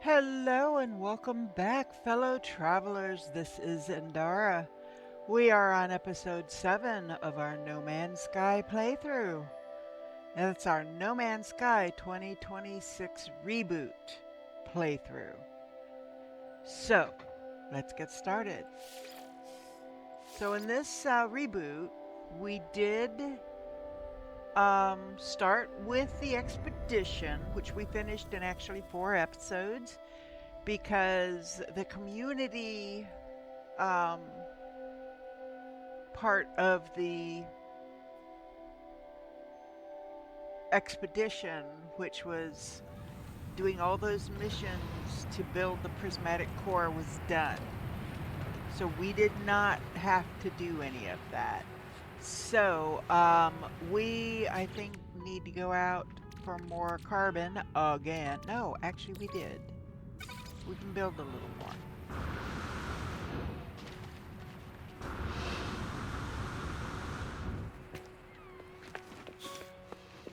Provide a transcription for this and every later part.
Hello and welcome back, fellow travelers. This is Indara. We are on episode 7 of our No Man's Sky playthrough. That's our No Man's Sky 2026 Reboot playthrough. So, let's get started. So, in this reboot, we did start with the expedition, which we finished in actually 4 episodes because the community um, part of the expedition, which was doing all those missions to build the prismatic core, was done. So we did not have to do any of that. So we, I think, need to go out for more carbon again. No, actually we did. We can build a little more.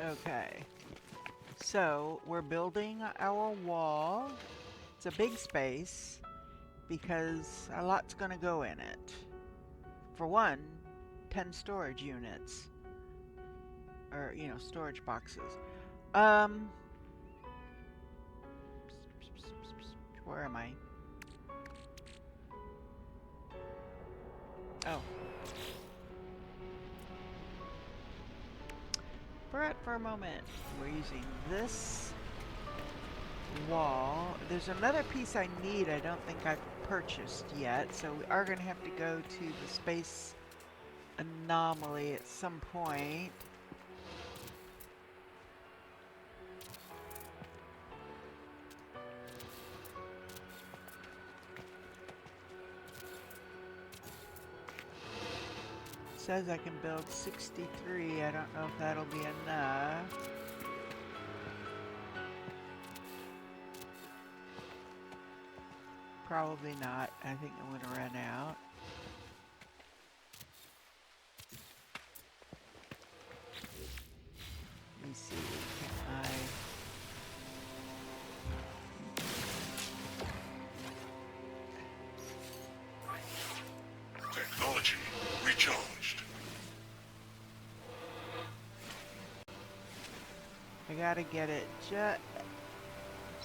Okay. So we're building our wall. It's a big space because a lot's going to go in it. For one, 10 storage units. Or, storage boxes. Um, where am I? Oh. For a moment, we're using this wall. There's another piece I need I don't think I've purchased yet, so we are going to have to go to the space anomaly at some point. It says I can build 63. I don't know if that'll be enough. Probably not. I think I'm going to run out. Let me see. Can I... Technology recharged. I gotta get it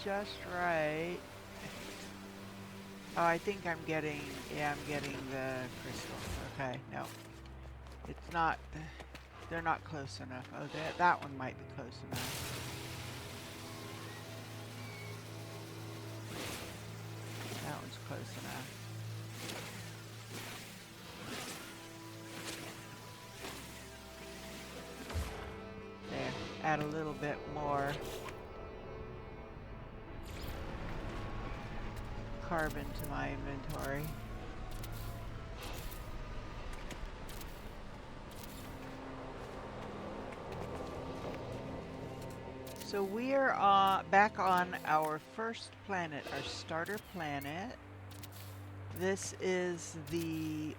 just right. Oh, I think I'm getting, yeah, I'm getting the crystal. Okay, no. It's not, they're not close enough. Oh, that one might be close enough. That one's close enough. There, add a little bit more carbon to my inventory. So we are back on our first planet, our starter planet. This is the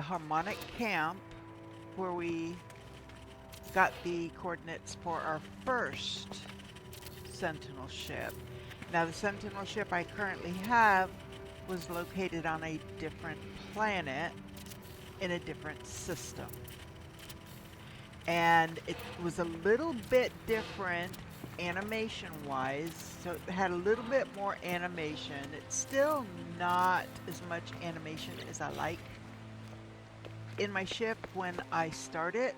harmonic camp, where we got the coordinates for our first Sentinel ship. Now the Sentinel ship I currently have was located on a different planet in a different system. And it was a little bit different animation-wise, so it had a little bit more animation. It's still not as much animation as I like in my ship when I start it,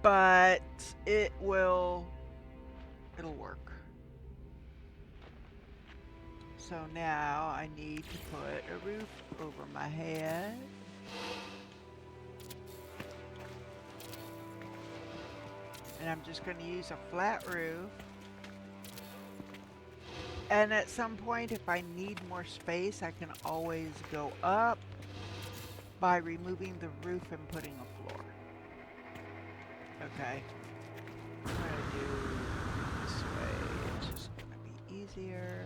but it'll work. So now I need to put a roof over my head. And I'm just going to use a flat roof. And at some point, if I need more space, I can always go up by removing the roof and putting a floor. Okay. I'm going to do this way. It's just going to be easier.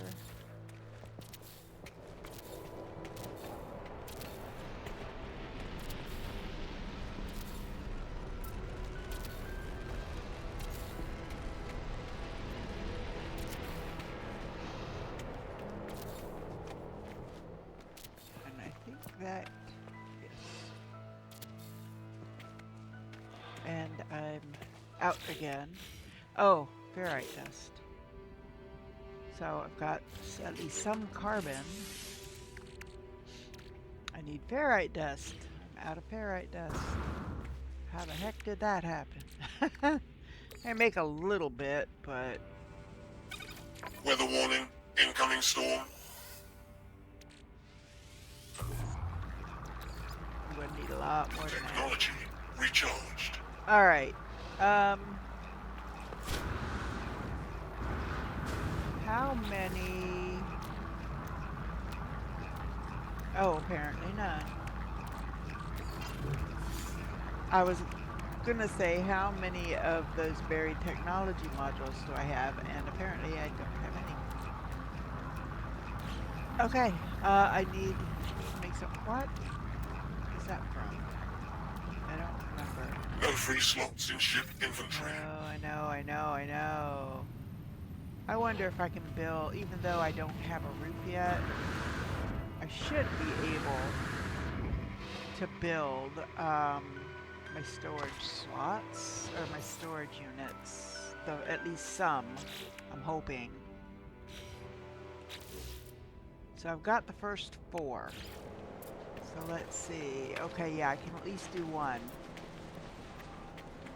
out again. Oh, ferrite dust. So I've got at least some carbon. I need ferrite dust. I'm out of ferrite dust. How the heck did that happen? I make a little bit, but Weather warning. Incoming storm. I'm going to need a lot more than that. Technology recharged. All right. How many? Oh, apparently none. I was gonna say how many of those buried technology modules do I have, and apparently I don't have any. Okay, I need to make some. What is that from? I don't remember. No free slots in ship inventory. Oh, I know. I wonder if I can build, even though I don't have a roof yet, I should be able to build my storage slots, or my storage units, though at least some, I'm hoping. So I've got the first 4. So let's see. Okay, yeah, I can at least do one.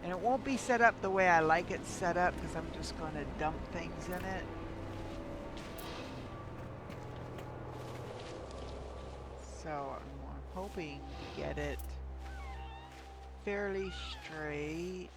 And it won't be set up the way I like it set up, because I'm just going to dump things in it. So I'm hoping to get it fairly straight.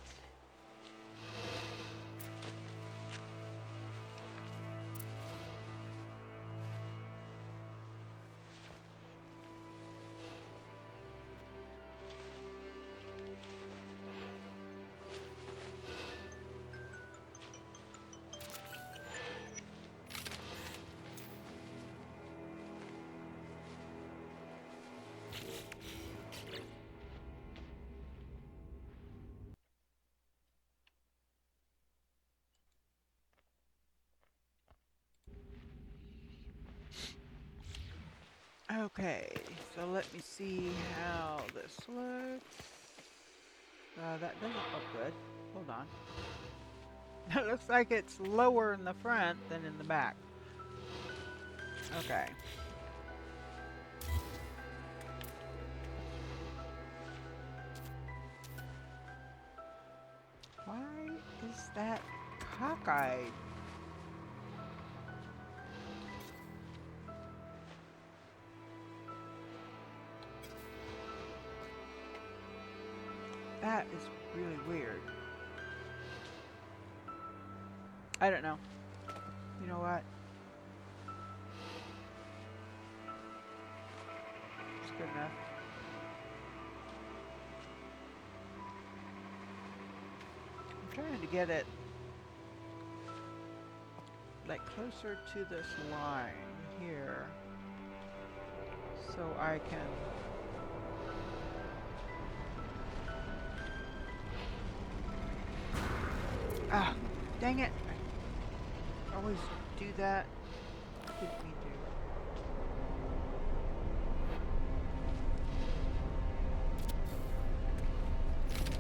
Okay, so let me see how this looks. That doesn't look good. Hold on. It looks like it's lower in the front than in the back. Okay. Why is that cockeyed? That is really weird. I don't know. You know what? It's good enough. I'm trying to get it like closer to this line here so I can dang it. I always do that. Didn't mean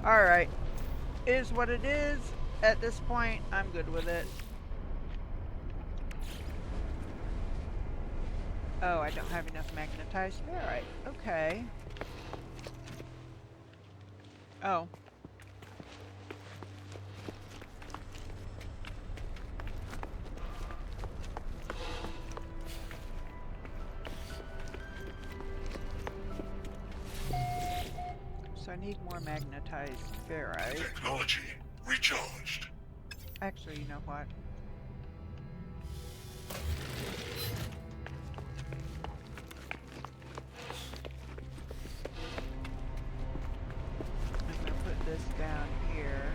to. Alright. Is what it is. At this point, I'm good with it. Oh, I don't have enough magnetized ferrite. Okay. Oh. So I need more magnetized ferrite. Technology recharged. Actually, you know what? I'm going to put this down here.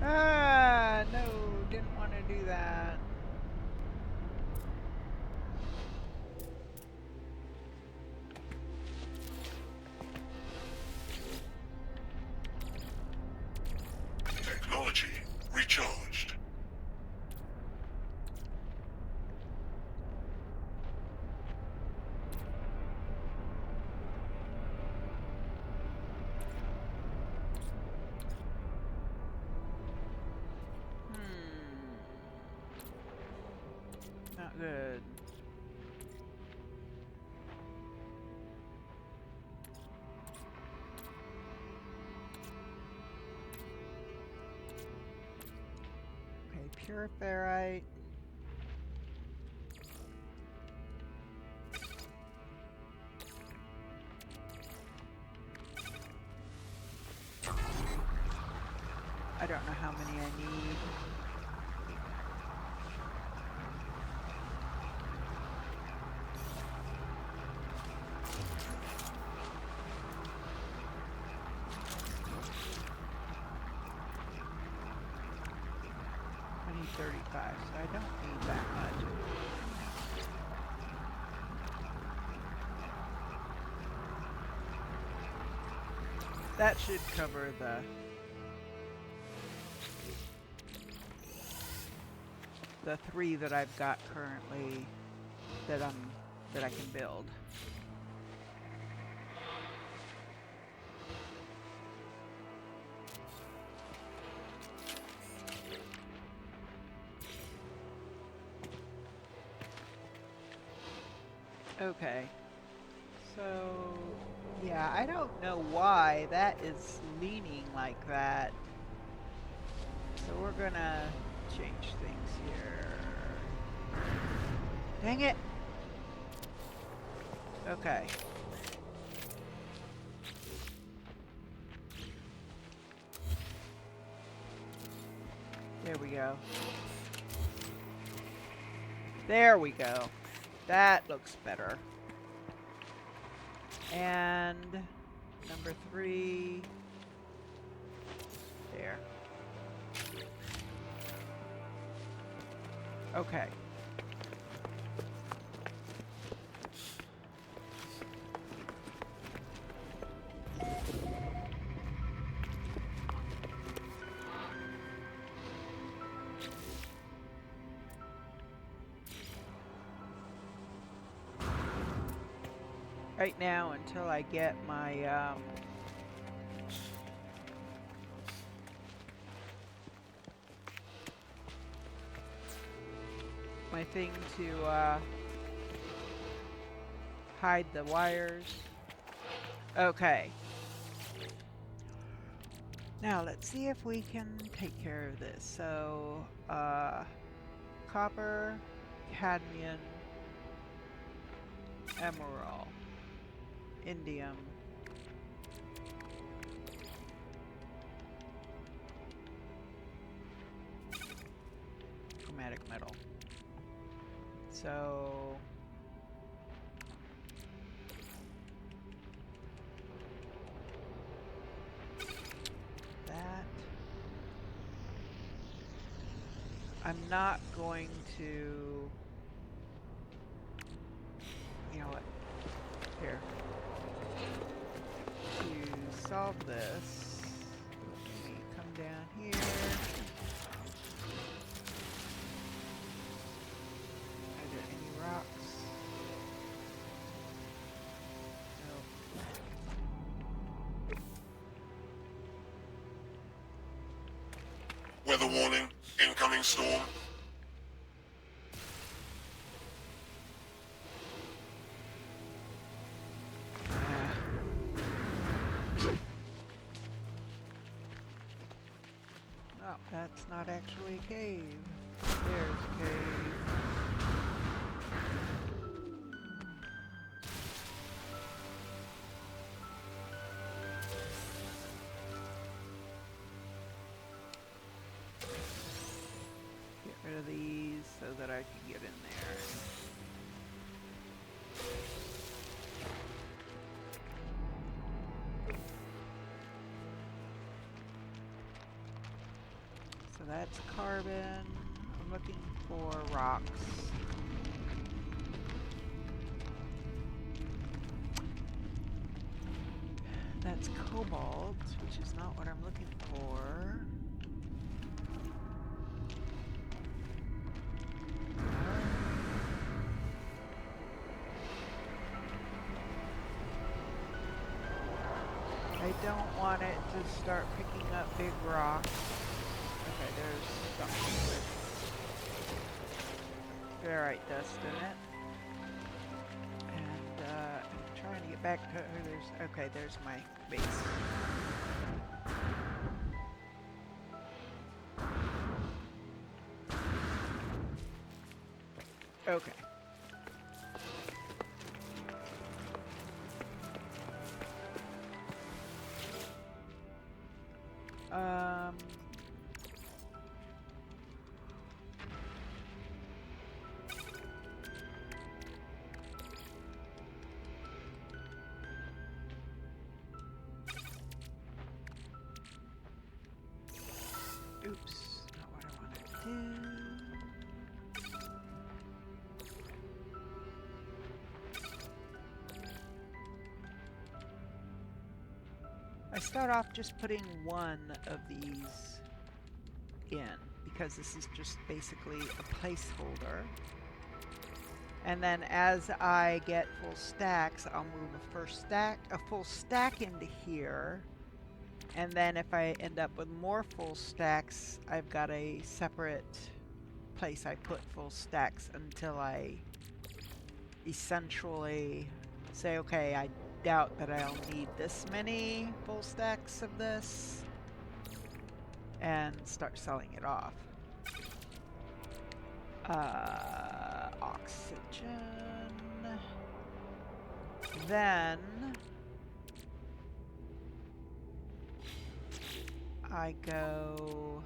Ah, no, didn't want to do that. Good. Okay, pure ferrite. I don't know how many I need. I need 35, so I don't need that much. That should cover the 3 that I've got currently that I can build. Okay. So, yeah, I don't know why that is leaning like that. So we're gonna change things here. Dang it! Okay. There we go. There we go. That looks better. And number 3. There. Okay. Right now, until I get my my thing to hide the wires. Okay. Now let's see if we can take care of this. So, copper, cadmium, emerald, indium, chromatic metal. So that I'm not going to, you know what, here, to solve this, let me come down here. Are there any rocks? No. Weather warning, incoming storm. Oh, that's not actually a cave. There's a cave. Get rid of these so that I can get in there. So that's carbon. I'm looking for rocks. That's cobalt, which is not what I'm looking for. I don't want it to start picking up big rocks. Okay, there's something with ferrite dust in it. And I'm trying to get back to okay, there's my base. Okay. Um Oops, not what I want to do. I start off just putting one of these in because this is just basically a placeholder. And then as I get full stacks, I'll move a full stack into here. And then if I end up with more full stacks, I've got a separate place I put full stacks until I essentially say, okay, I doubt that I'll need this many full stacks of this, and start selling it off. Oxygen. Then I go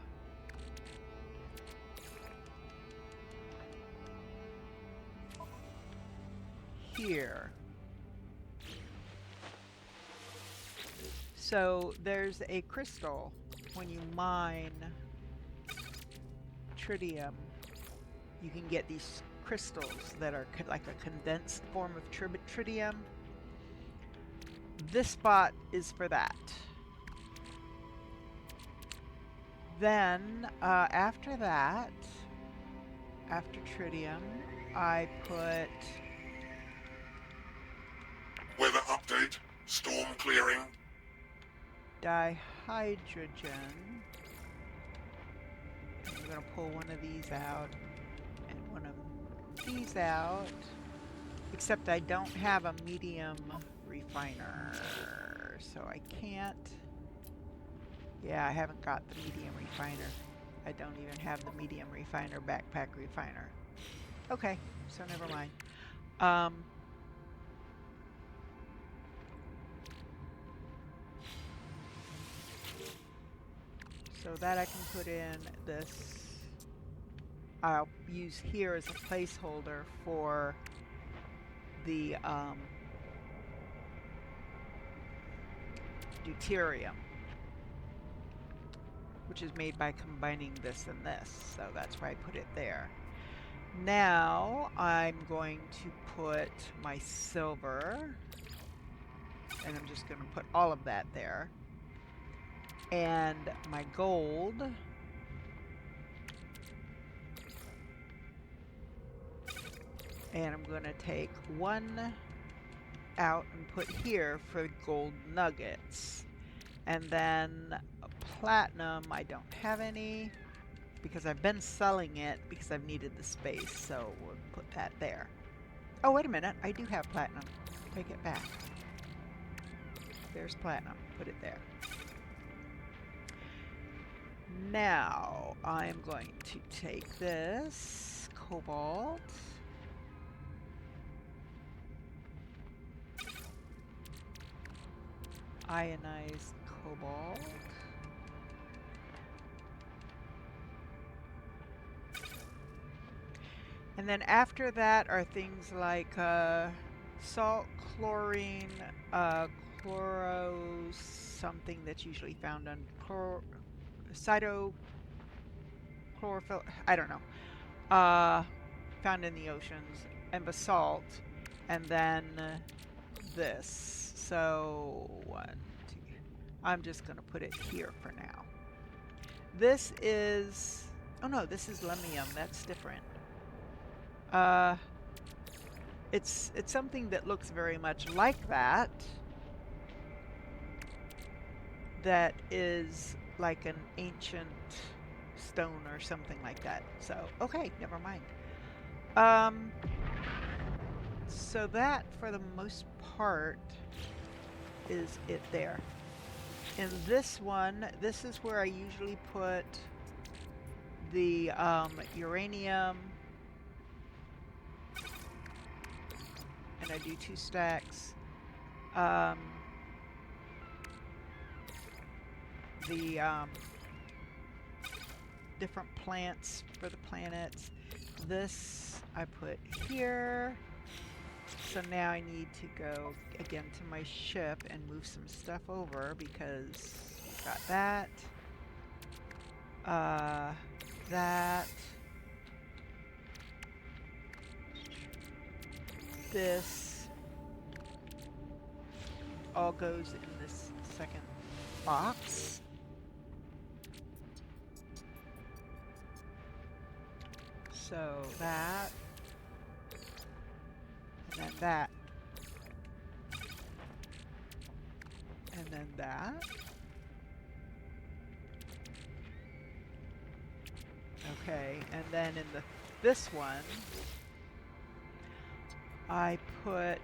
here. So there's a crystal when you mine tritium. You can get these crystals that are like a condensed form of tritium. This spot is for that. Then after that, after tritium, I put Weather update. Storm clearing. dihydrogen. I'm going to pull one of these out and one of these out. Except I don't have a medium refiner, so I can't. Yeah, I haven't got the medium refiner. I don't even have the medium refiner, backpack refiner. Okay, so never mind. So that I can put in this. I'll use here as a placeholder for the deuterium, which is made by combining this and this. So that's why I put it there. Now I'm going to put my silver, and I'm just going to put all of that there. And my gold. And I'm going to take one out and put here for gold nuggets. And then platinum, I don't have any because I've been selling it because I've needed the space. So we'll put that there. Oh, wait a minute. I do have platinum. Take it back. There's platinum. Put it there. Now I'm going to take this cobalt. Ionized cobalt. And then after that are things like salt, chlorine, chloro something that's usually found on cytochlorophyll, I don't know, found in the oceans, and basalt, and then this. So I'm just going to put it here for now. This is, oh no, this is lemium. That's different. It's something that looks very much like that. That is like an ancient stone or something like that. So, okay, never mind. Um, so that, for the most part, is it there. In this one, this is where I usually put the uranium, and I do 2 stacks. The different plants for the planets. This I put here. So now I need to go again to my ship and move some stuff over because we've got that. That. This all goes in this second box. So that. And then that. And then that. Okay, and then in this one, I put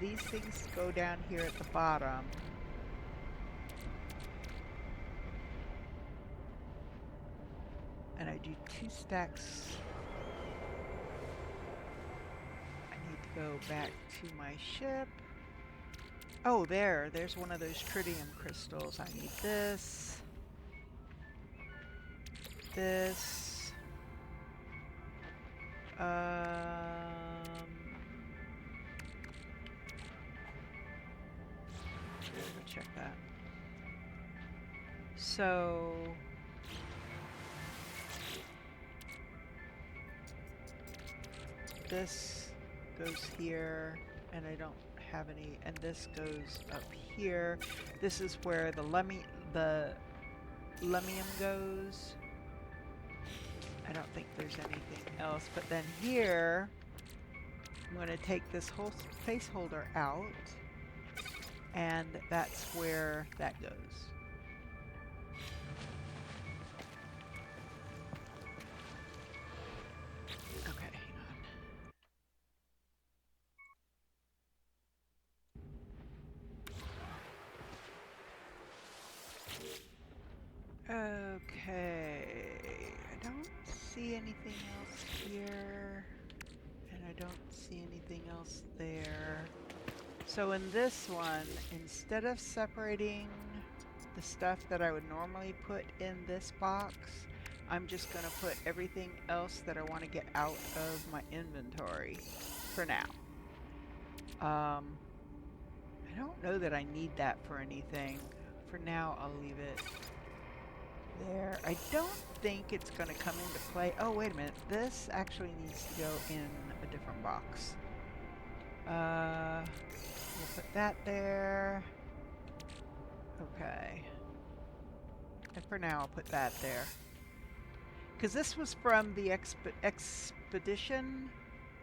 these things go down here at the bottom. And I do 2 stacks. I need to go back to my ship. Oh, there's one of those tritium crystals. I need this. This. Go check that. So this goes here, and I don't have any, and this goes up here. This is where the lemium goes. I don't think there's anything else, but then here I'm going to take this whole placeholder out, and that's where that goes. Okay, hang on. Okay, I don't see anything else here, and I don't see anything else there. So in this one, instead of separating the stuff that I would normally put in this box, I'm just going to put everything else that I want to get out of my inventory for now. I don't know that I need that for anything. For now, I'll leave it there. I don't think it's going to come into play. Oh, wait a minute. This actually needs to go in a different box. We'll put that there. Okay. And for now, I'll put that there. Because this was from the expedition,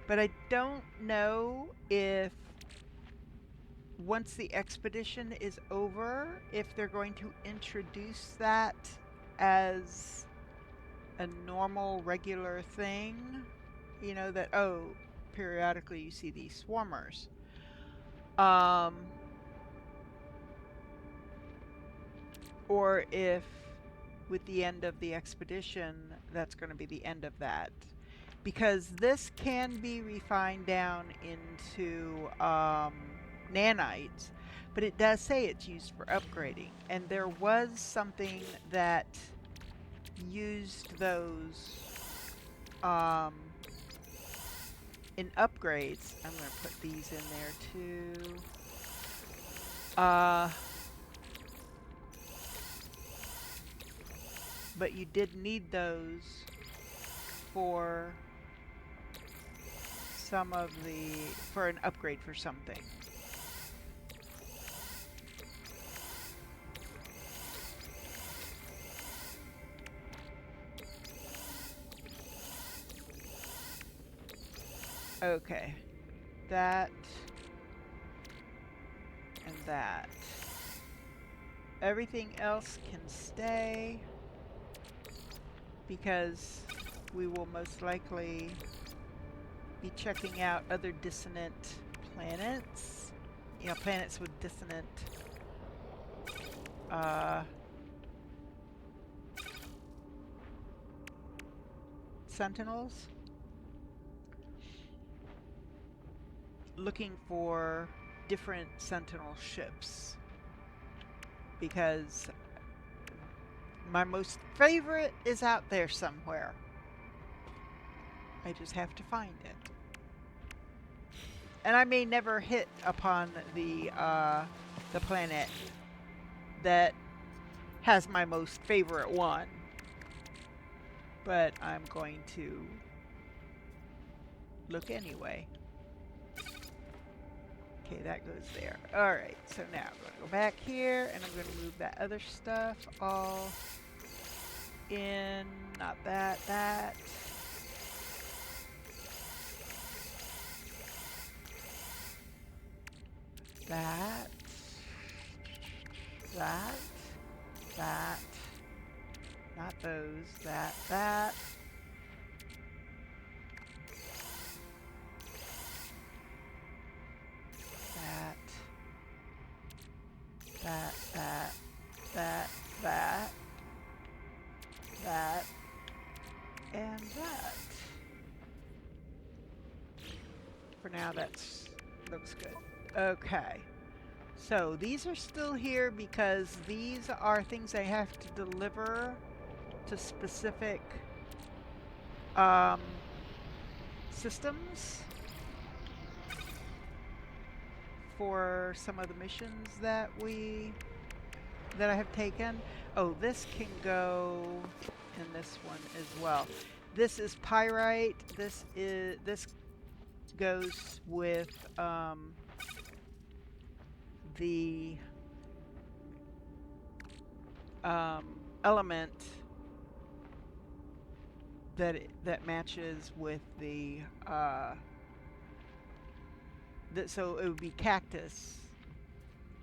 but I don't know if once the expedition is over, if they're going to introduce that as a normal, regular thing. You know, that, oh, periodically you see these swarmers. Or if with the end of the expedition, that's going to be the end of that. Because this can be refined down into nanites, but it does say it's used for upgrading. And there was something that used those in upgrades. I'm going to put these in there too. But you did need those for for an upgrade for something. Okay, that and that. Everything else can stay because we will most likely be checking out other dissonant planets. You know, planets with dissonant sentinels. Looking for different sentinel ships. Because my most favorite is out there somewhere. I just have to find it. And I may never hit upon the planet that has my most favorite one. But I'm going to look anyway. Okay, that goes there. Alright, so now I'm going to go back here and I'm going to move that other stuff all in. Not that, that. That. That. That. Not those. That. That. That. That. That. That. That. That. And that. For now, that's looks good. Okay. So these are still here because these are things I have to deliver to specific systems for some of the missions that I have taken. Oh, this can go in this one as well. This is pyrite. This goes with the element that matches with the so it would be cactus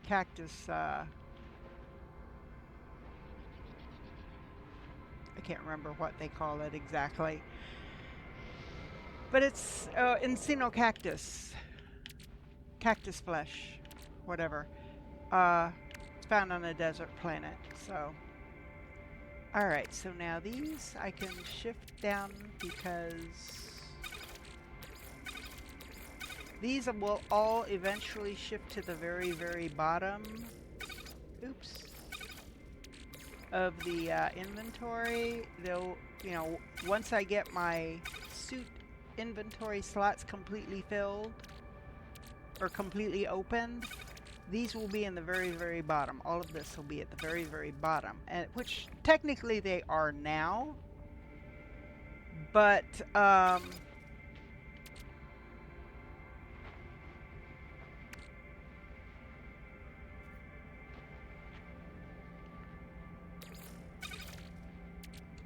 I can't remember what they call it exactly, but it's encino cactus flesh, whatever. It's found on a desert planet. So alright, so now these I can shift down because these will all eventually shift to the very, very bottom. Oops. Of the inventory. They'll, you know, once I get my suit inventory slots completely filled or completely opened, these will be in the very, very bottom. All of this will be at the very, very bottom, and which technically they are now. But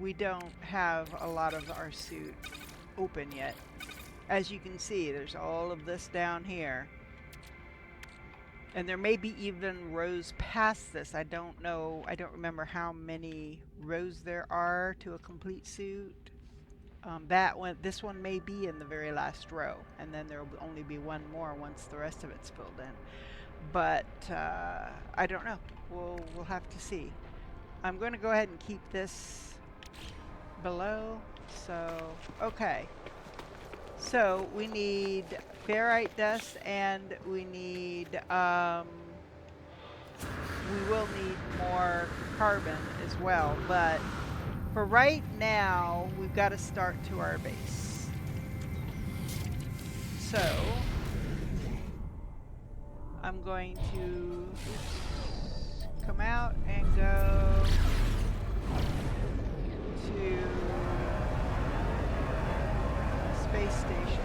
we don't have a lot of our suit open yet. As you can see, there's all of this down here. And there may be even rows past this. I don't know. I don't remember how many rows there are to a complete suit. This one may be in the very last row, and then there will only be one more once the rest of it's filled in. But I don't know. We'll have to see. I'm going to go ahead and keep this below. So okay. So we need ferrite dust, and we need we will need more carbon as well. But for right now, we've got to start to our base. So I'm going to come out and go to space station.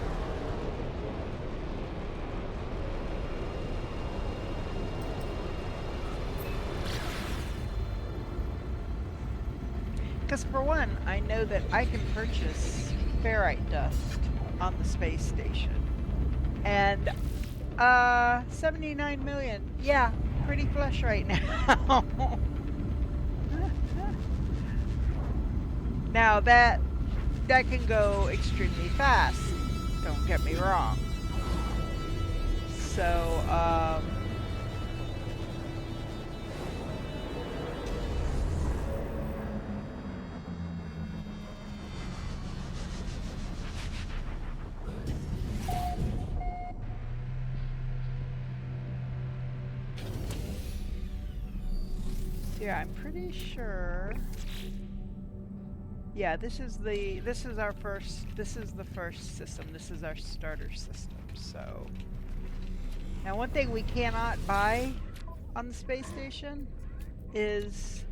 Because for one, I know that I can purchase ferrite dust on the space station. And 79 million. Yeah, pretty flush right now. Now that that can go extremely fast. Don't get me wrong. So, yeah, I'm pretty sure. Yeah, this is the first system. This is our starter system. So now one thing we cannot buy on the space station is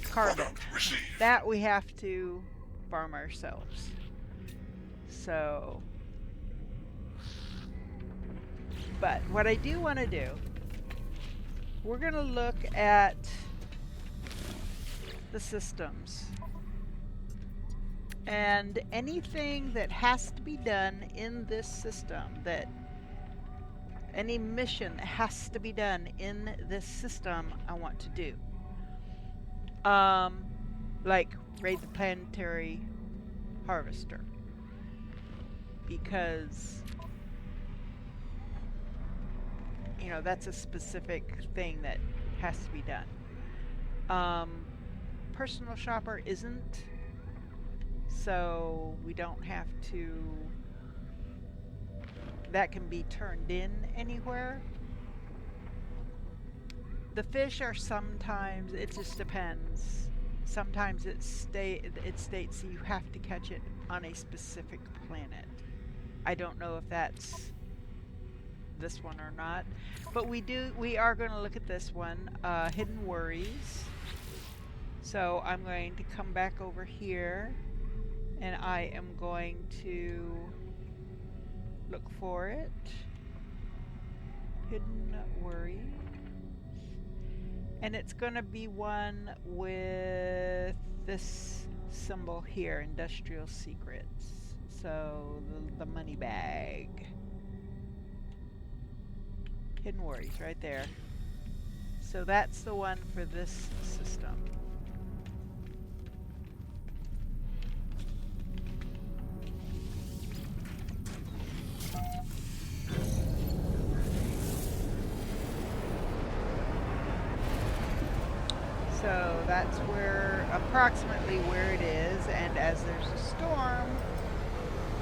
carbon. Product received. That we have to farm ourselves. So, but what I do want to do, we're going to look at the systems. And anything that has to be done in this system, that any mission that has to be done in this system, I want to do. Like raid the planetary harvester. Because, you know, that's a specific thing that has to be done. Personal shopper isn't. So we don't have to, that can be turned in anywhere. The fish are sometimes, it just depends. Sometimes it states you have to catch it on a specific planet. I don't know if that's this one or not, but we are going to look at this one, Hidden Worries. So I'm going to come back over here. And I am going to look for it. Hidden Worries. And it's going to be one with this symbol here, Industrial Secrets. So the money bag. Hidden Worries right there. So that's the one for this system. So that's approximately where it is, and as there's a storm,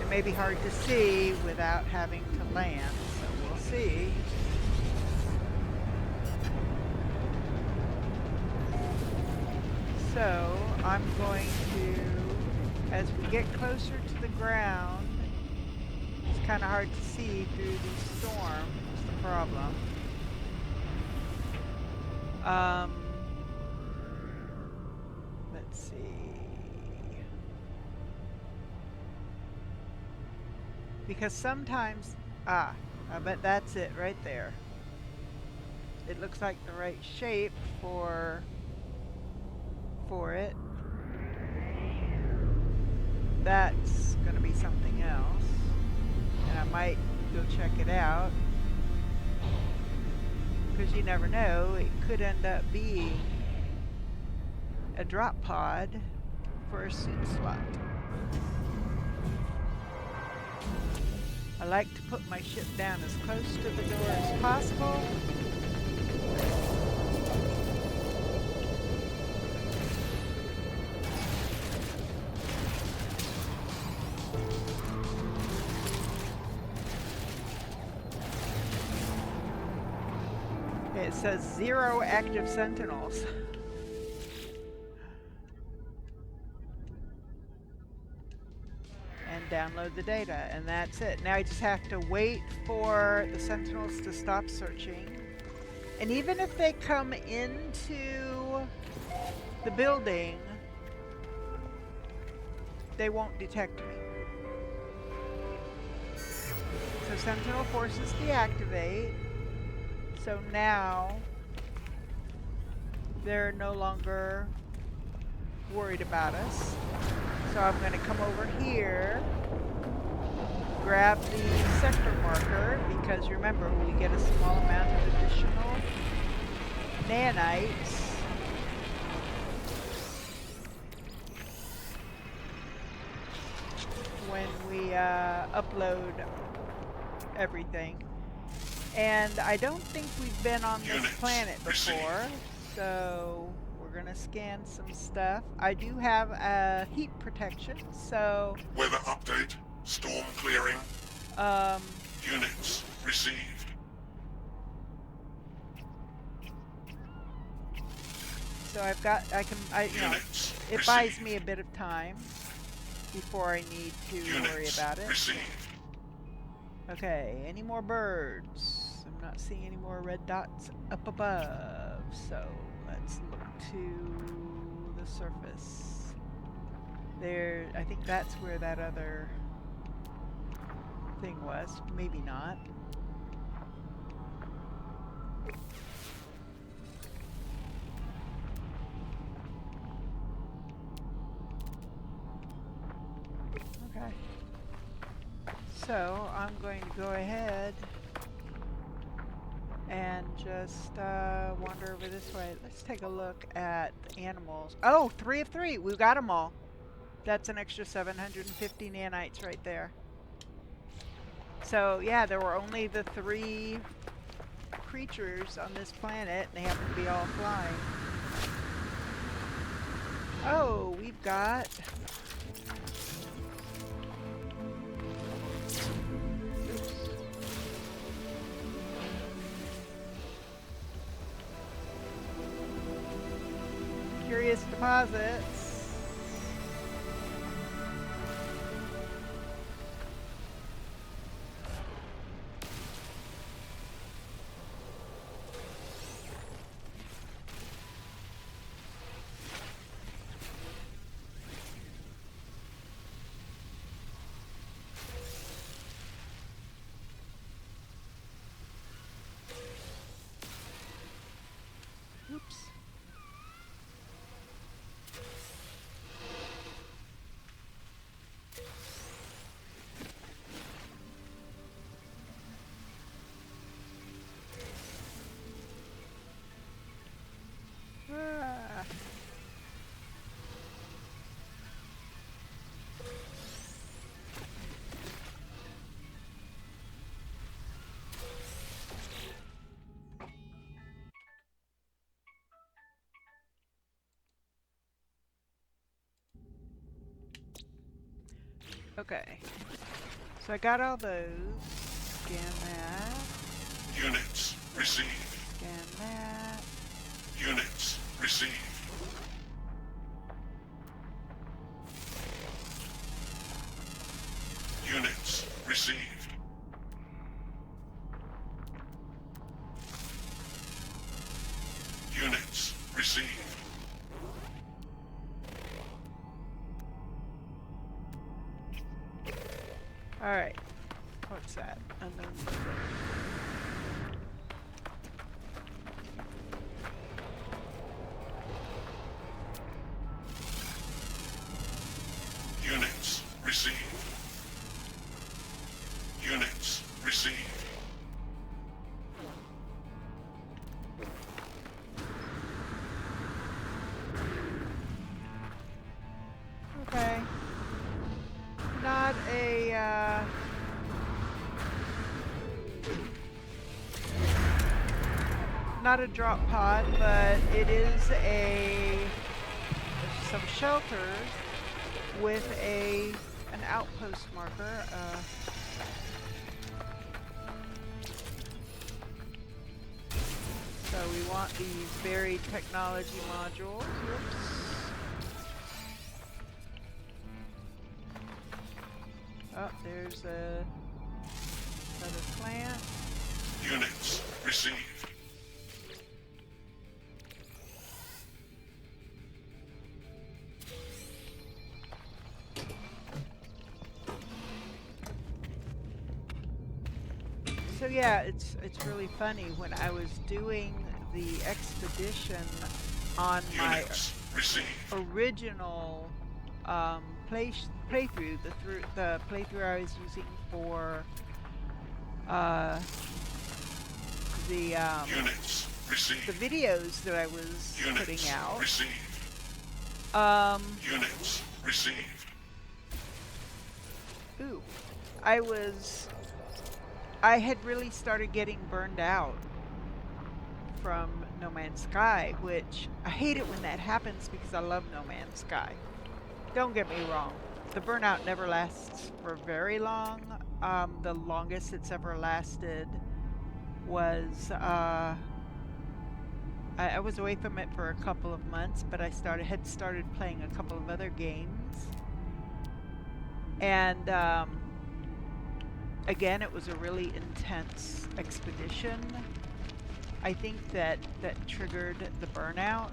it may be hard to see without having to land, so we'll see. So I'm going to, as we get closer to the ground, it's kind of hard to see through the storm, is the problem. Let's see. Because sometimes, I bet that's it right there. It looks like the right shape for it. That's going to be something else. And I might go check it out. Because you never know, it could end up being a drop pod for a suit slot. I like to put my ship down as close to the door as possible. It says 0 active sentinels. And download the data, and that's it. Now I just have to wait for the sentinels to stop searching. And even if they come into the building, they won't detect me. So sentinel forces deactivate. So now they're no longer worried about us. So I'm going to come over here, grab the sector marker, because remember, we get a small amount of additional nanites. upload everything. And I don't think we've been on this planet before, so we're gonna scan some stuff. I do have a heat protection, so Weather update. Storm clearing. um, Units received. so I've got Units it buys me a bit of time before I need to worry about it. Received. Okay, any more birds? I'm not seeing any more red dots up above, so let's look to the surface. There, I think that's where that other thing was. Maybe not. Okay. So I'm going to go ahead and just wander over this way. Let's take a look at the animals. Oh, 3 of 3. We've got them all. That's an extra 750 nanites right there. So yeah, there were only the 3 creatures on this planet, and they happen to be all flying. Oh, we've got... Oops. Curious deposits. Oops. Ah. Okay. So I got all those. Scan that. Units received. Scan that. Units received. Units received. Units received. Alright. What's that? Unknown. Units received. Units received. Okay. Not a, not a drop pod, but it is some shelters with an outpost marker. So we want these buried technology modules. Whoops. Oh, there's another plant. Units received. So yeah, it's really funny when I was doing the expedition on my original playthrough, the playthrough I was using for the videos that I was putting out. Units received. Ooh, I was I had really started getting burned out from No Man's Sky, which I hate it when that happens because I love No Man's Sky. Don't get me wrong, the burnout never lasts for very long. The longest it's ever lasted was I was away from it for a couple of months, but I had started playing a couple of other games, and again, it was a really intense expedition. I think that triggered the burnout.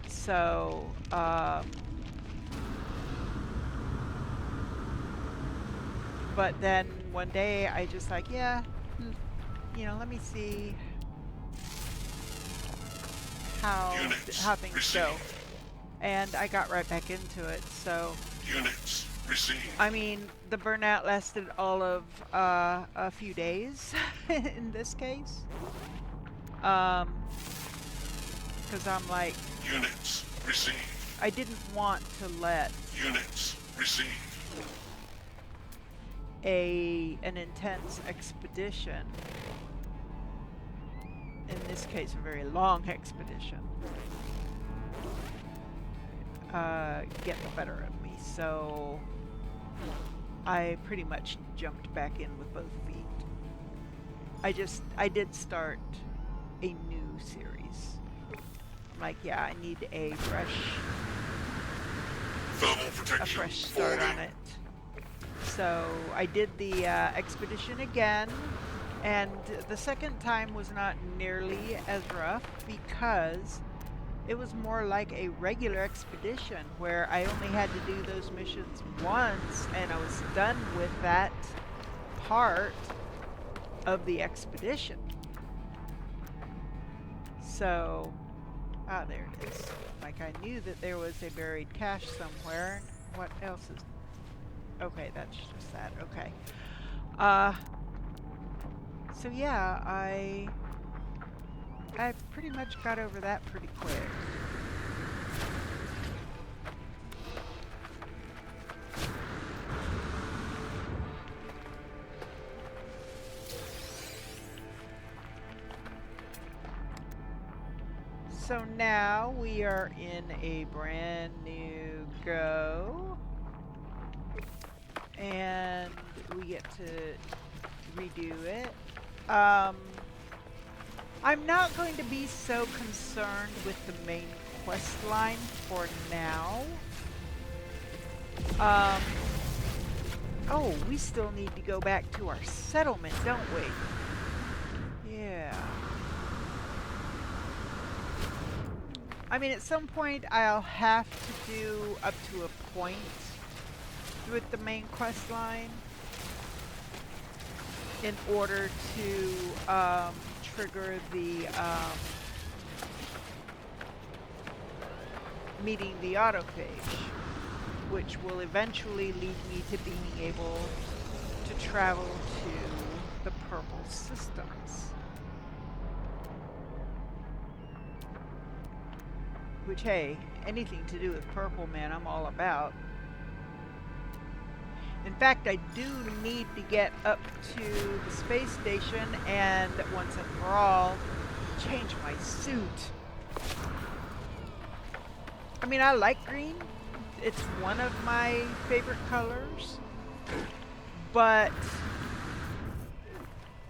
So, but then one day I just like, yeah, let me see how Units things go, received. and I got right back into it. So, Units received. I mean, the burnout lasted all of a few days in this case, because I'm like, Units received. I didn't want to let Units received. an intense expedition, in this case a very long expedition, get the better of me. So I pretty much jumped back in with both feet. I did start a new series. I'm like, yeah, I need a Thermal protection fresh start falling. on it. So I did the expedition again, and the second time was not nearly as rough because it was more like a regular expedition where I only had to do those missions once and I was done with that part of the expedition. So, there it is. Like, I knew that there was a buried cache somewhere. What else is... Okay, that's just that. Okay. So yeah, I pretty much got over that pretty quick. So now we are in a brand new go, and we get to redo it. I'm not going to be so concerned with the main quest line for now. Oh, we still need to go back to our settlement, don't we? Yeah. I mean, at some point I'll have to do up to a point with the main quest line in order to trigger the meeting the autophage, which will eventually lead me to being able to travel to the purple systems. Which, hey, anything to do with purple, man, I'm all about. In fact, I do need to get up to the space station and, once and for all, change my suit. I mean, I like green. It's one of my favorite colors. But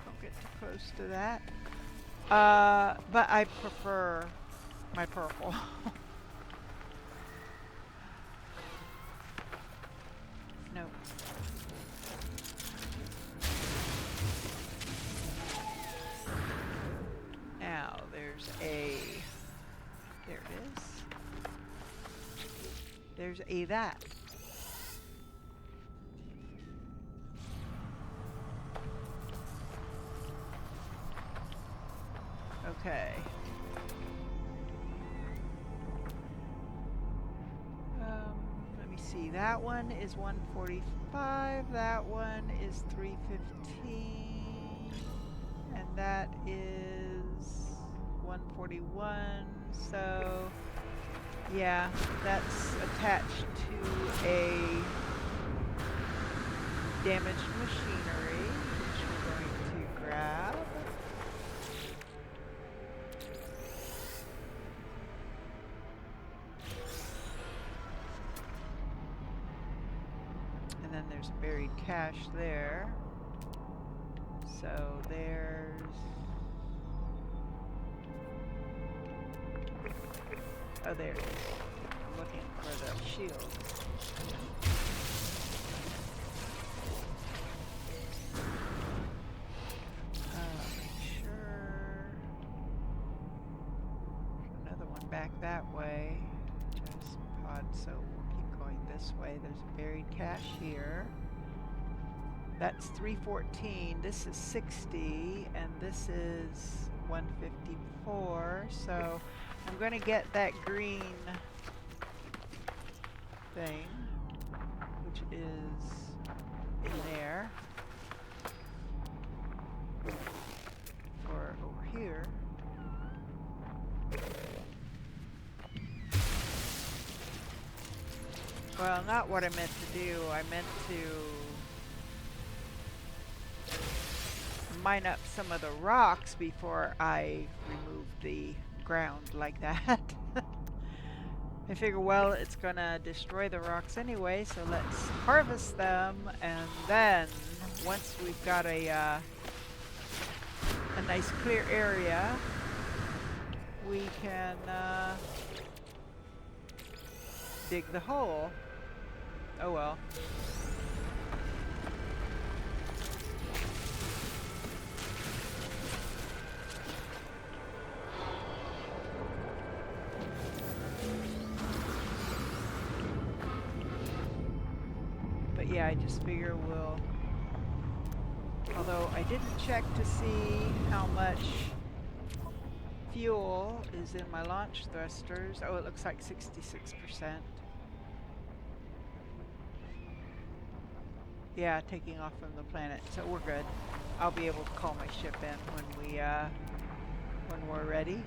don't get too close to that. But I prefer my purple. No. Now there's there it is. There's that. Okay. Let me see. That one is 145. That one is 315. And that is 141. So, yeah, that's attached to a damaged machinery, which we're going to grab. And then there's buried cash there. So there's... Oh, there it is. I'm looking for the shield. Make sure... There's another one back that way. There's some pods, so we'll keep going this way. There's buried cash here. That's 314. This is 60, and this is 154. So I'm going to get that green thing, which is in there, or over here. Well, not what I meant to do. I meant to mine up some of the rocks before I remove the ground like that. I figure, well, it's gonna destroy the rocks anyway, so let's harvest them, and then once we've got a nice clear area, we can dig the hole. Oh well. But yeah, I just figure we'll... Although I didn't check to see how much fuel is in my launch thrusters. Oh, it looks like 66%. Yeah, taking off from the planet, so we're good. I'll be able to call my ship in when we're ready.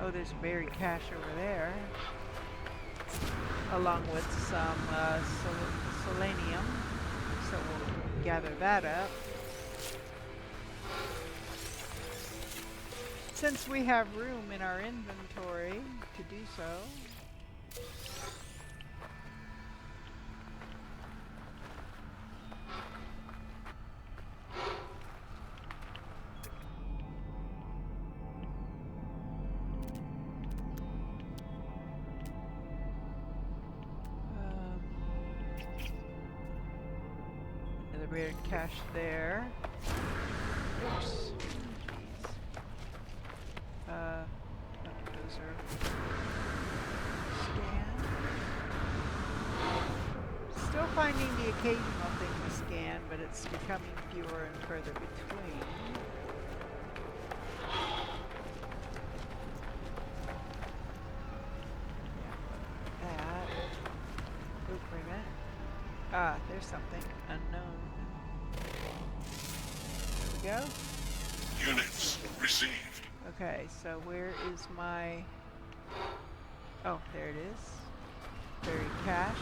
Oh, there's buried cache over there, along with some selenium. So we'll gather that up. Since we have room in our inventory to do so. Buried cache there. Oops. Those are scanned. Still finding the occasional thing to scan, but it's becoming fewer and further between. Yeah, that. Oop, wait a minute. Ah, there's something unknown. There we go. Units received. Okay, so where is my... Oh, there it is. Buried cache.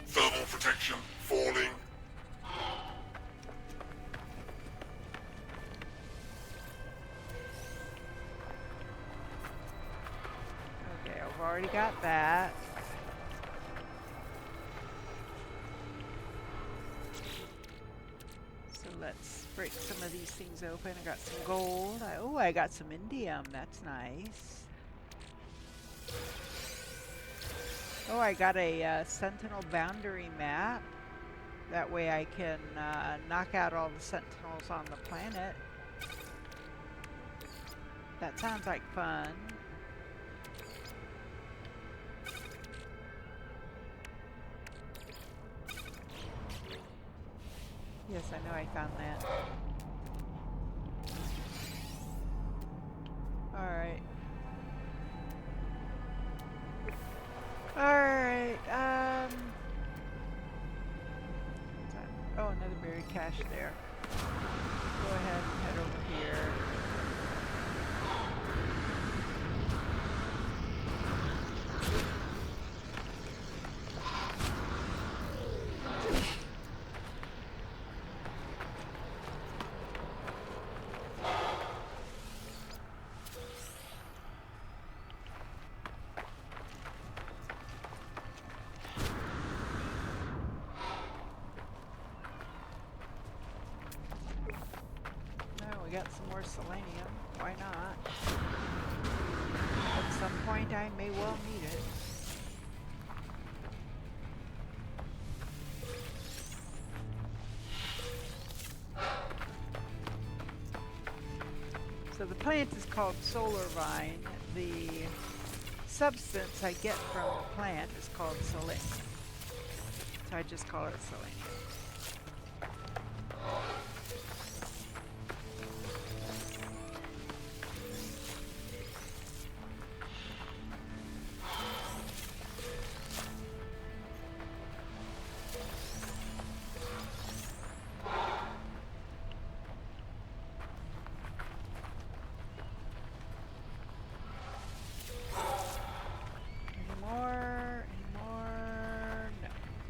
Thermal protection falling. Okay, I've already got that. So let's break some of these things open. I got some gold. Oh, I got some indium. That's nice. Oh, I got a sentinel boundary map. That way I can knock out all the sentinels on the planet. That sounds like fun. Yes, I know I found that. Alright. Alright, oh, another buried cache there. Go ahead and head over here. We got some more selenium. Why not? At some point I may well need it. So the plant is called solar vine. The substance I get from the plant is called selenium. So I just call it selenium.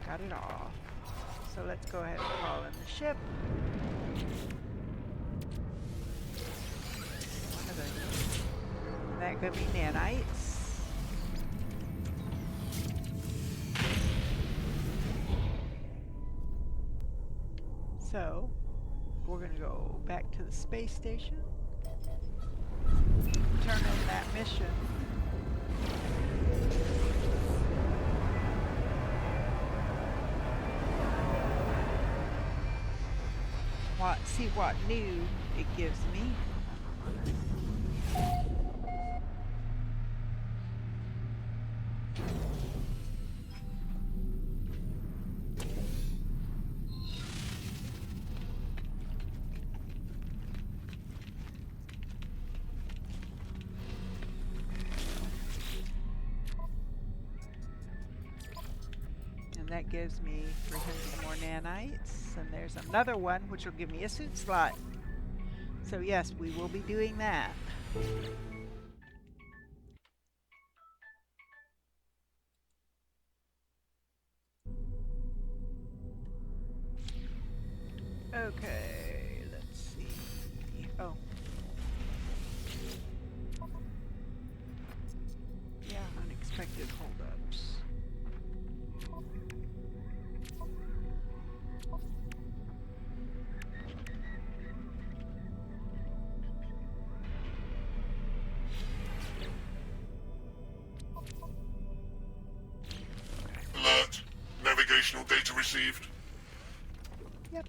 Got it all. So let's go ahead and call in the ship. One of those. And that could be nanites. So we're going to go back to the space station. Turn in that mission. See what new it gives me. That gives me 300 more nanites, and there's another one which will give me a suit slot. So yes, we will be doing that. Okay, let's see. Oh. Yeah, unexpected holdups. Alert. Navigational data received. Yep.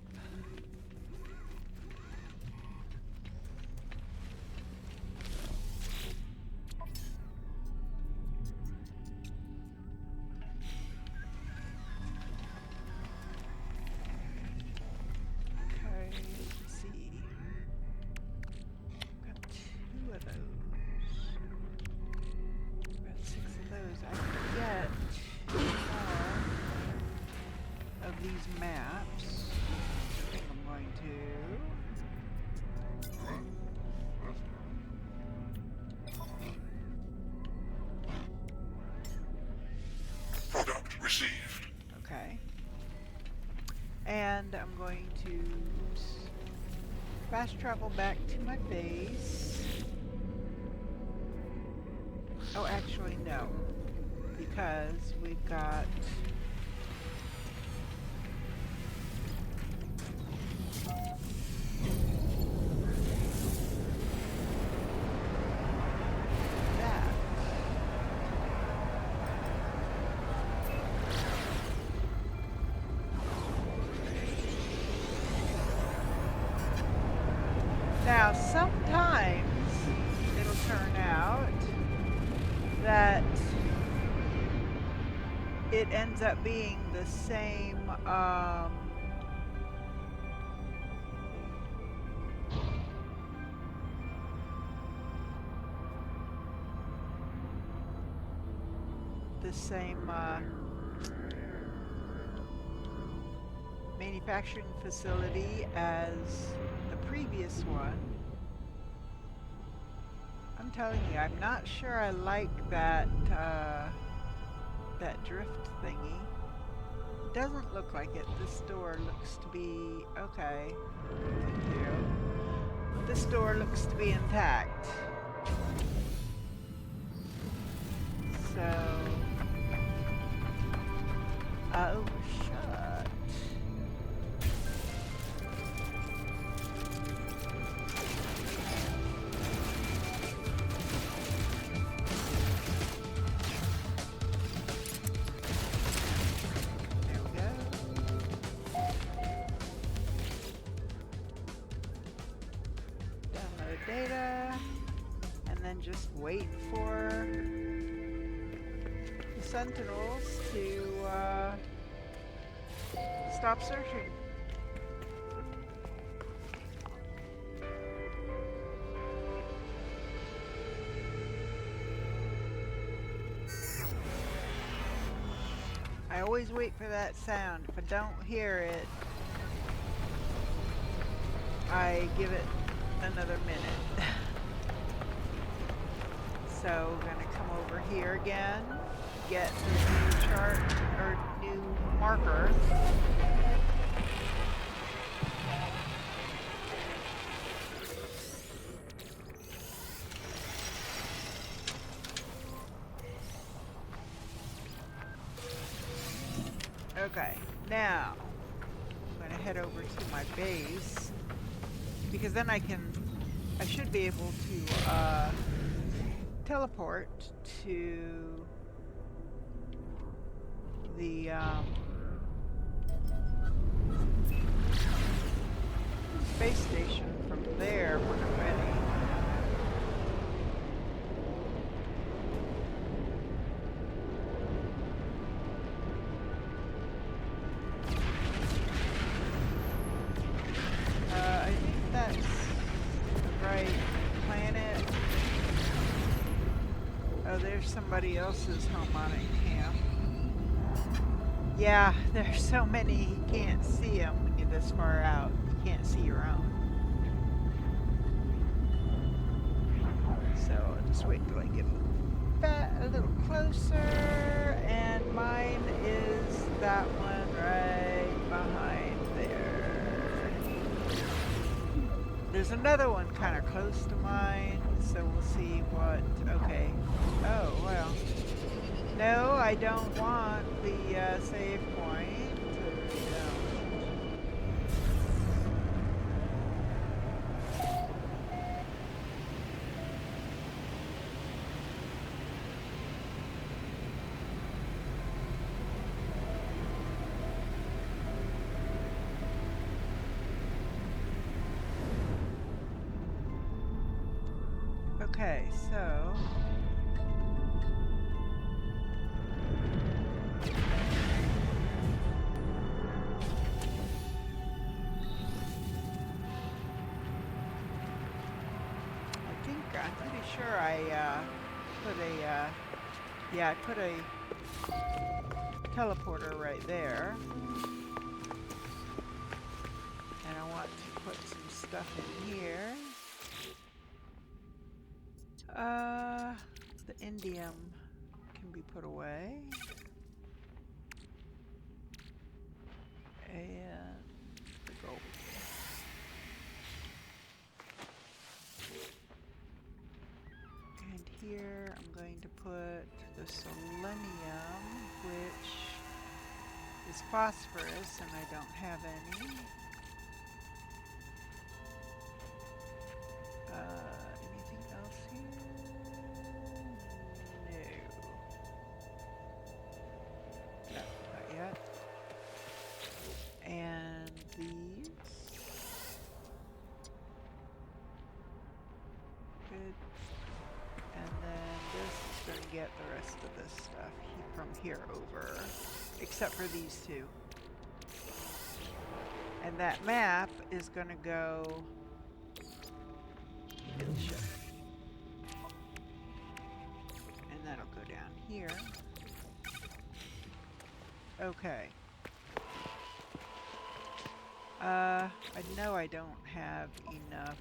Okay, let's see. Got 2 of those. Got 6 of those. I can get 2 more of these maps. I think I'm going to. Product received. Okay. And I'm going to fast travel back to my base. Oh, actually, no. Because we've got that. Now, sometimes it'll turn out that it ends up being the same manufacturing facility as the previous one. I'm telling you, I'm not sure I like that drift thingy. It doesn't look like it. This door looks to be okay. Thank you. This door looks to be intact. So, oh, shut. There we go. Download data, and then just wait for the sentinels to stop searching. I always wait for that sound. If I don't hear it, I give it another minute. So we're gonna come over here again, get the new chart or new marker. Okay, now I'm gonna head over to my base because then I should be able to teleport to the space station from there when I'm ready. I think that's the right planet. Oh, there's somebody else's harmonic camp. Yeah, there's so many you can't see them when you're this far out. You can't see your own. So I'll just wait till I get a little closer, and mine is that one right behind there. There's another one kind of close to mine, so we'll see what. Okay. Oh, well. No, I don't want the save point. Okay, so I'm pretty sure I put a yeah, I put a teleporter right there, and I want to put some stuff in here. The indium can be put away. And the gold. And here I'm going to put the selenium, which is phosphorus, and I don't have any. Anything else here? No. No, not yet. And these. Good. And then this is going to get the rest of this stuff from here over, except for these two. And that map is going to go in the ship. And that'll go down here. Okay. I know I don't have enough.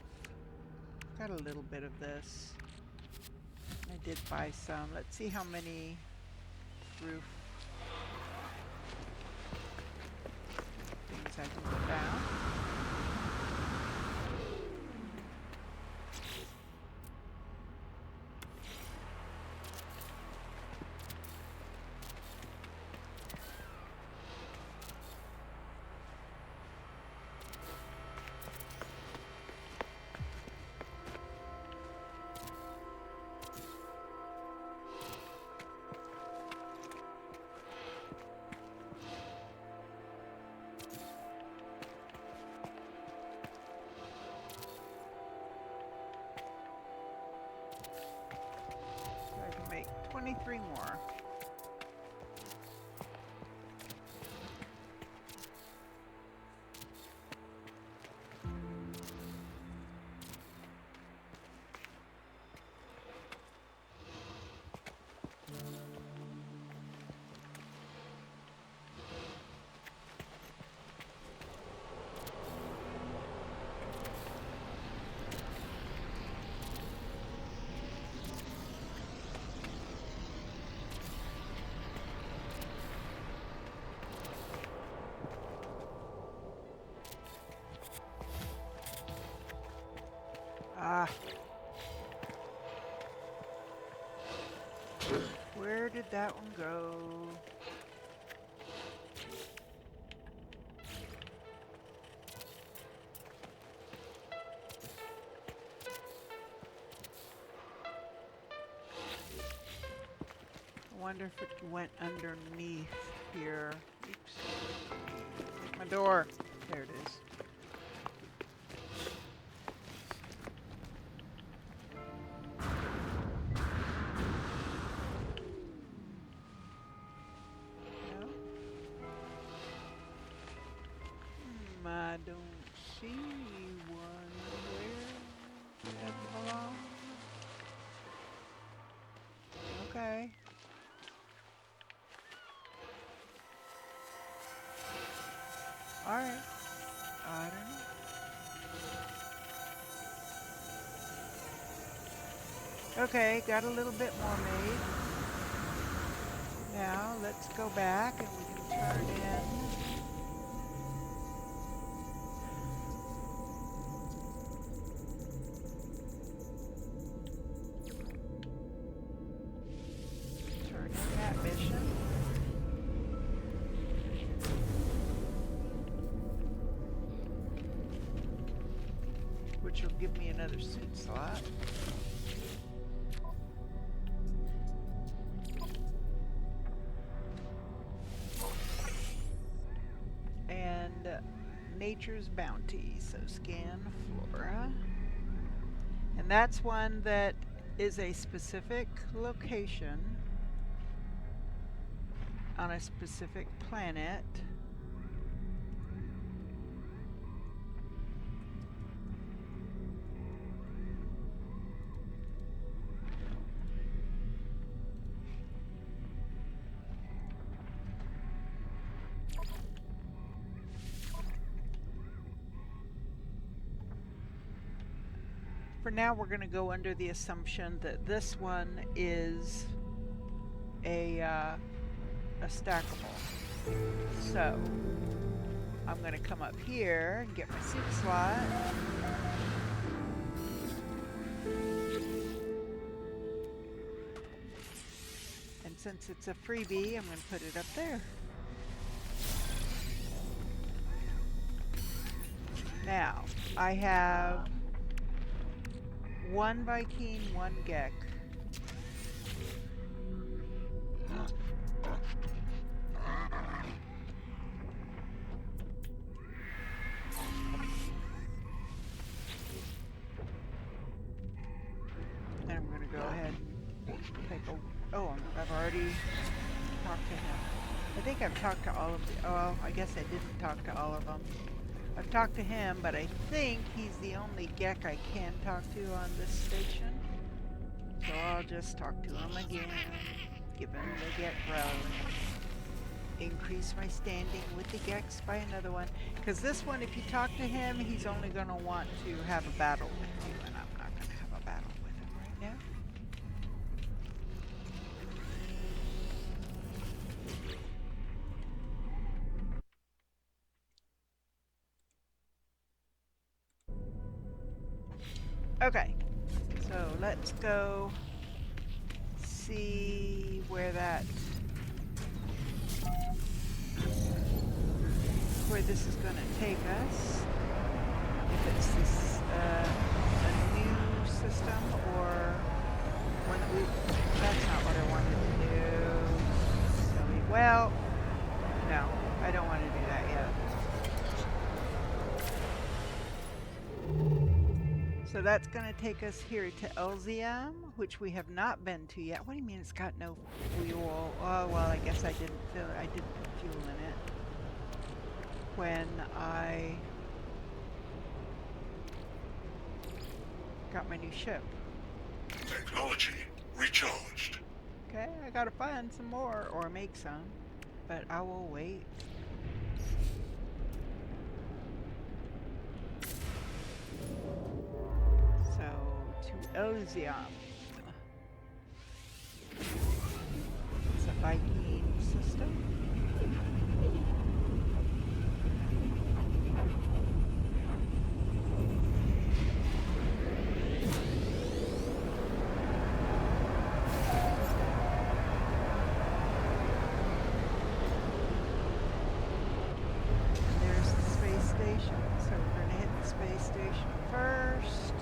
Got a little bit of this. I did buy some. Let's see how many roof things I can put down. So I can make 23 more. Ah. Where did that one go? I wonder if it went underneath here. Oops. My door. There it is. No? I don't see one. Where does it belong? Okay. Alright. I don't know. Okay, got a little bit more made. Now let's go back and we can turn in. Turn in that mission. Which will give me another suit slot. And Nature's Bounty, so scan flora. And that's one that is a specific location on a specific planet. For now, we're going to go under the assumption that this one is a stackable. So I'm going to come up here and get my suit slot. And since it's a freebie, I'm going to put it up there. Now, I have one Viking, one Gek. And I'm going to go ahead and take a... Oh, I've already talked to him. I think I've talked to all of the... Oh, I guess I didn't talk to all of them. I've talked to him, but I think he's the only Gek I can talk to on this station. So I'll just talk to him again, give him the Gek rose, increase my standing with the Geks by another one. Because this one, if you talk to him, he's only going to want to have a battle with you, and I'm not going to have a battle with him right now. Okay, so let's go see where this is going to take us. If it's this a new system or one that we. That's not what I wanted to do. Silly. Well, no, I don't want to do that yet. So that's going to take us here to Elzium, which we have not been to yet. What do you mean it's got no fuel? Oh, well, I guess I didn't put fuel in it when I got my new ship. Technology recharged. Okay, I gotta find some more or make some, but I will wait. So to Elzium. It's a Viking system. So we're going to hit the space station first.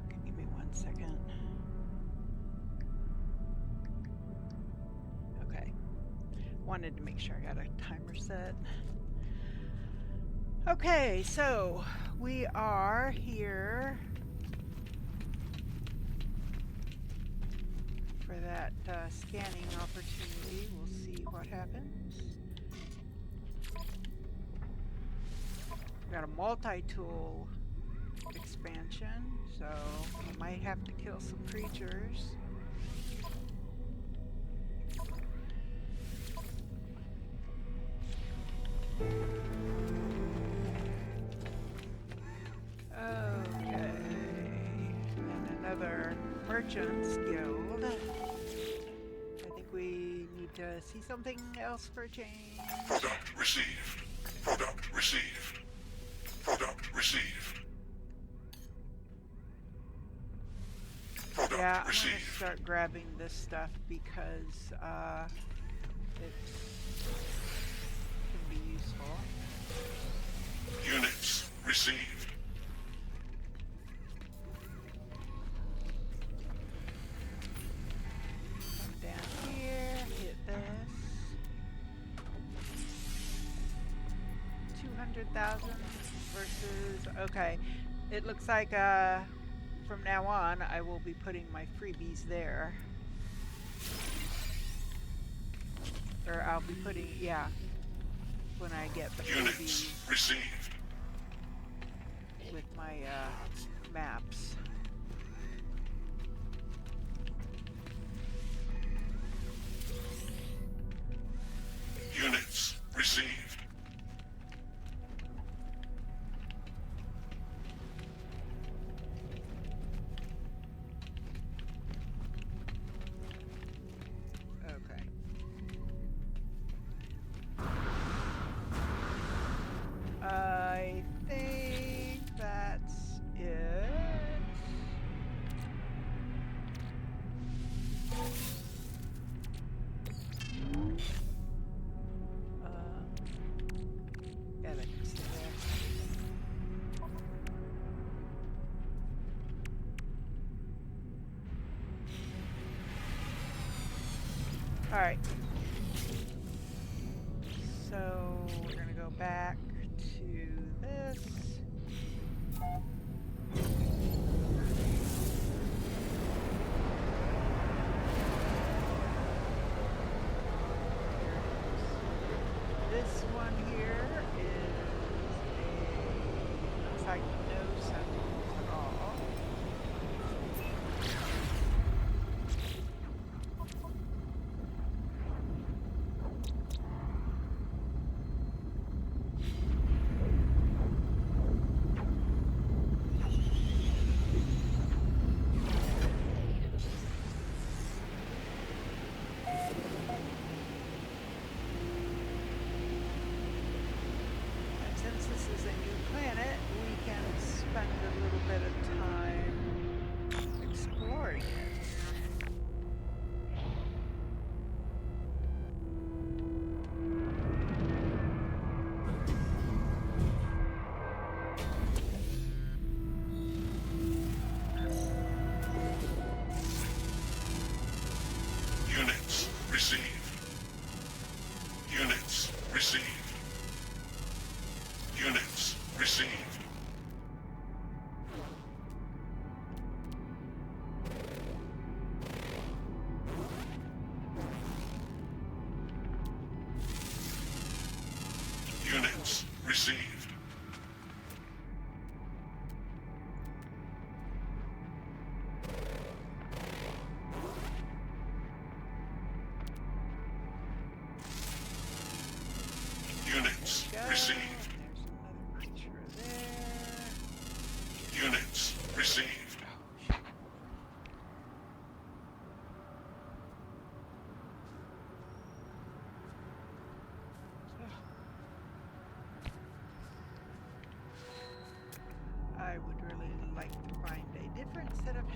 Okay, give me 1 second. Okay. Wanted to make sure I got a timer set. Okay, so we are here for that scanning opportunity. We'll see what happens. We got a multi-tool expansion, so we might have to kill some creatures. Okay, and another Merchants Guild. I think we need to see something else for a change. Product received. Product received. Product received. Product Yeah, I'm received. going to start grabbing this stuff because it can be useful. Units received. Come down here, hit this. 200,000 versus, okay. It looks like from now on I will be putting my freebies there. Or I'll be putting, yeah, when I get the Units freebies received. with my maps. Units received. Okay. I think that's it. Yeah, that can stay there. All right. So we're gonna go back to this. This one here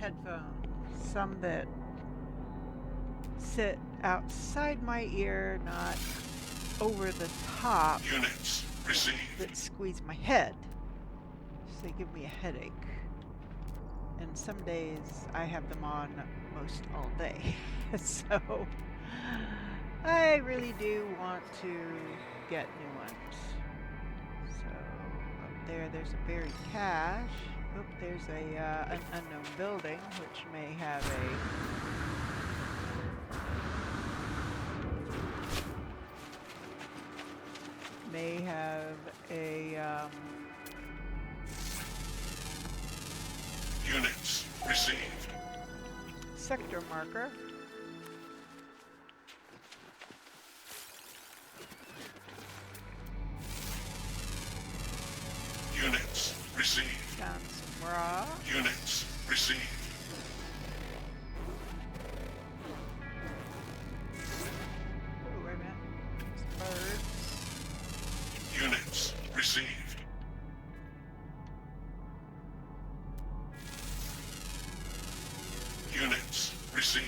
headphones, some that sit outside my ear, not over the top, Units received. that squeeze my head. So they give me a headache. And some days I have them on most all day. So I really do want to get new ones. So up there's a buried cache. Oop, there's an unknown building, which may have a Units received. sector marker. Units received. Found some raw. Units received. Oh, wait a minute. Some birds. Units received. Units received.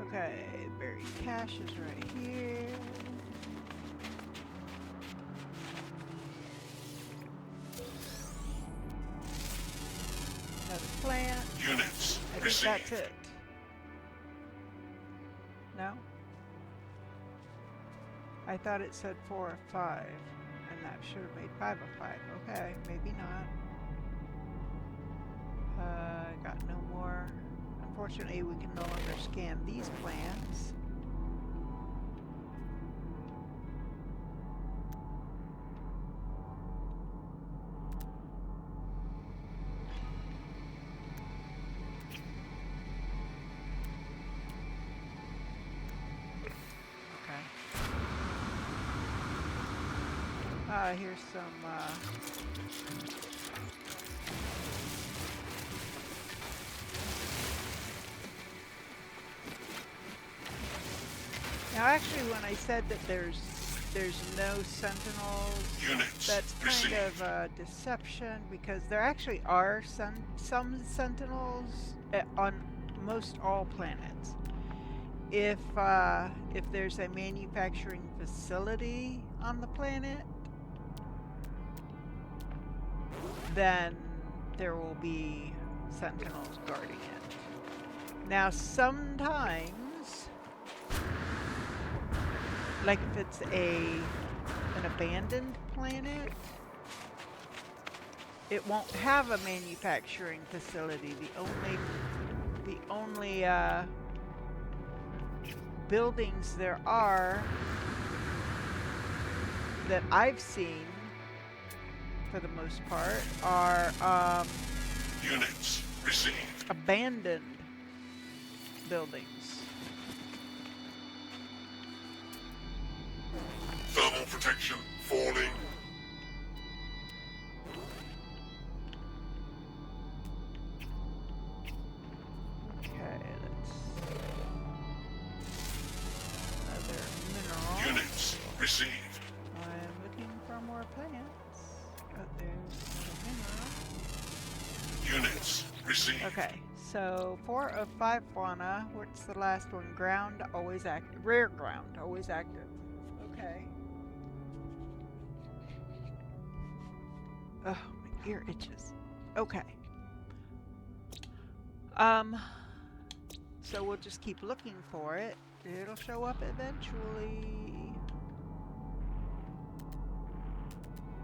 Okay, buried cache is right here. Another plant. Units I think received. that's it. No? I thought it said 4 of 5, and that should have made 5 of 5. Okay, maybe not. Got no more. Unfortunately, we can no longer scan these plans. Here's some, now actually when I said that there's no sentinels, Units that's kind received. of a deception, because there actually are some sentinels on most all planets. If there's a manufacturing facility on the planet, then there will be sentinels guarding it. Now sometimes, like if it's an abandoned planet, it won't have a manufacturing facility. The only buildings there are that I've seen, for the most part, are Units received. abandoned buildings. Thermal protection falling. Okay, another mineral. Units received. I'm looking for more plants. Oh, there's another mineral. Units received. Okay, so 4 of 5 fauna. What's the last one? Ground, always active. Rare ground, always active. Okay. Oh, my ear itches. Okay. So we'll just keep looking for it. It'll show up eventually.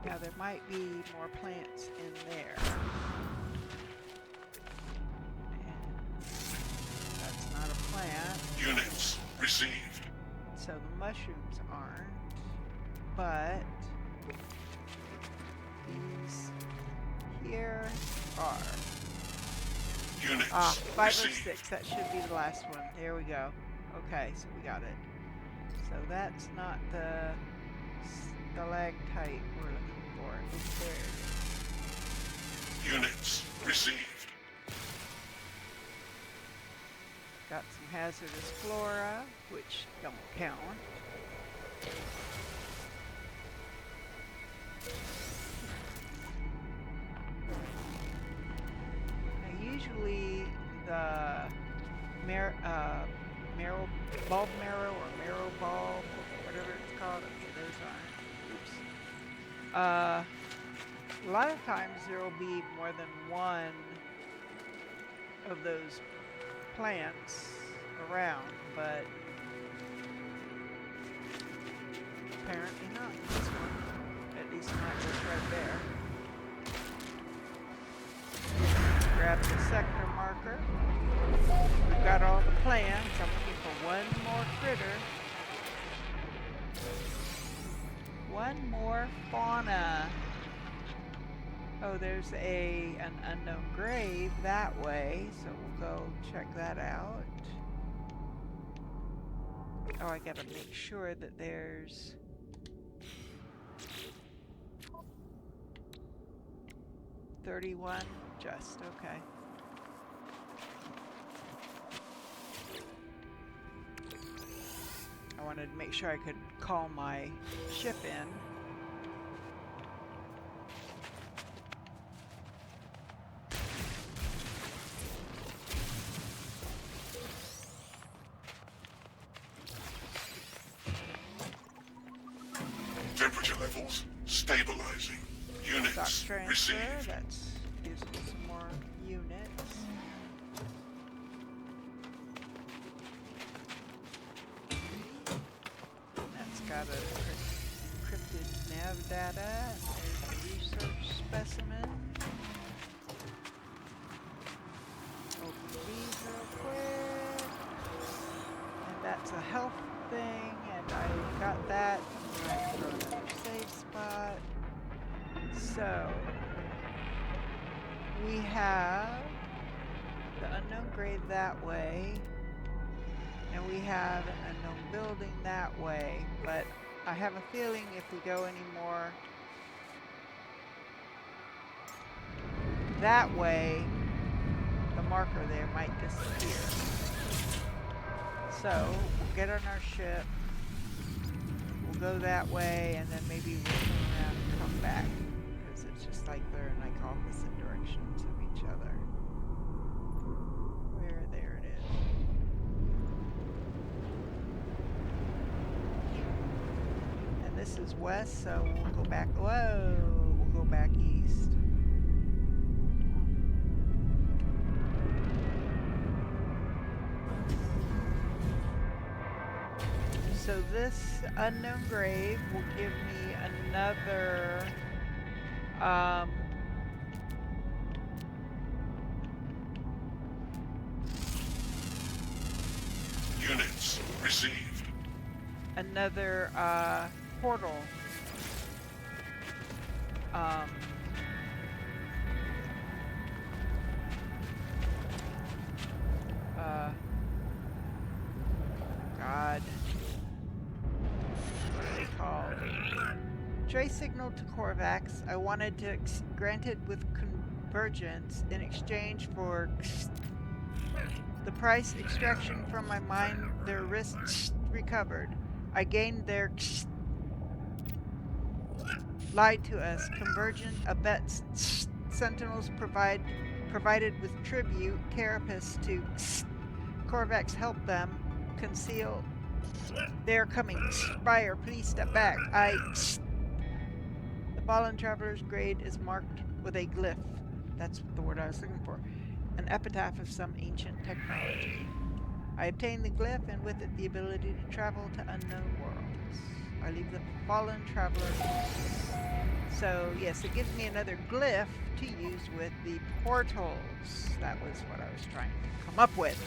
Now there might be more plants in there. And that's not a plant. Units received. So the mushrooms aren't. But these here are. Units 5 or received. 6. That should be the last one. There we go. Okay, so we got it. So that's not the stalactite we're looking for. It's there. Units received. Got some hazardous flora, which don't count. marrow, bulb marrow or marrow bulb, whatever it's called. Okay, those aren't. Oops. A lot of times there will be more than one of those plants around, but apparently not in this one. At least not just right there. Grab the sector marker. We've got all the plants. I'm looking for one more critter. One more fauna. Oh, there's an unknown grave that way, so we'll go check that out. Oh, I gotta make sure that there's... $31, just, okay. I wanted to make sure I could call my ship in. Temperature levels stabilizing. Units Stock transfer, received. that's gives me some more units. That's got a encrypted nav data. There's a research specimen. Open these real quick. And that's a health thing, and I got that. Right for another save spot. So we have the unknown grave that way, and we have an unknown building that way, but I have a feeling if we go any more that way, the marker there might disappear. So we'll get on our ship, we'll go that way, and then maybe we'll turn around and come back, because it's just like they're in like opposite directions of each other. There it is. And this is west, so we'll go back. Whoa, we'll go back east. So this unknown grave will give me another Units received. another portal. God. What are they called? Trace signal to Korvax. I wanted to grant it with convergence in exchange for the price extraction from my mind, their wrists recovered. I gained their lied to us. Convergent abets sentinels provided with tribute carapace to Korvax help them conceal. They're coming. Spire, please step back. The fallen traveler's grade is marked with a glyph. That's the word I was looking for. An epitaph of some ancient technology. I obtained the glyph and with it the ability to travel to unknown worlds. I leave the fallen traveler in peace. So yes, it gives me another glyph to use with the portals. That was what I was trying to come up with.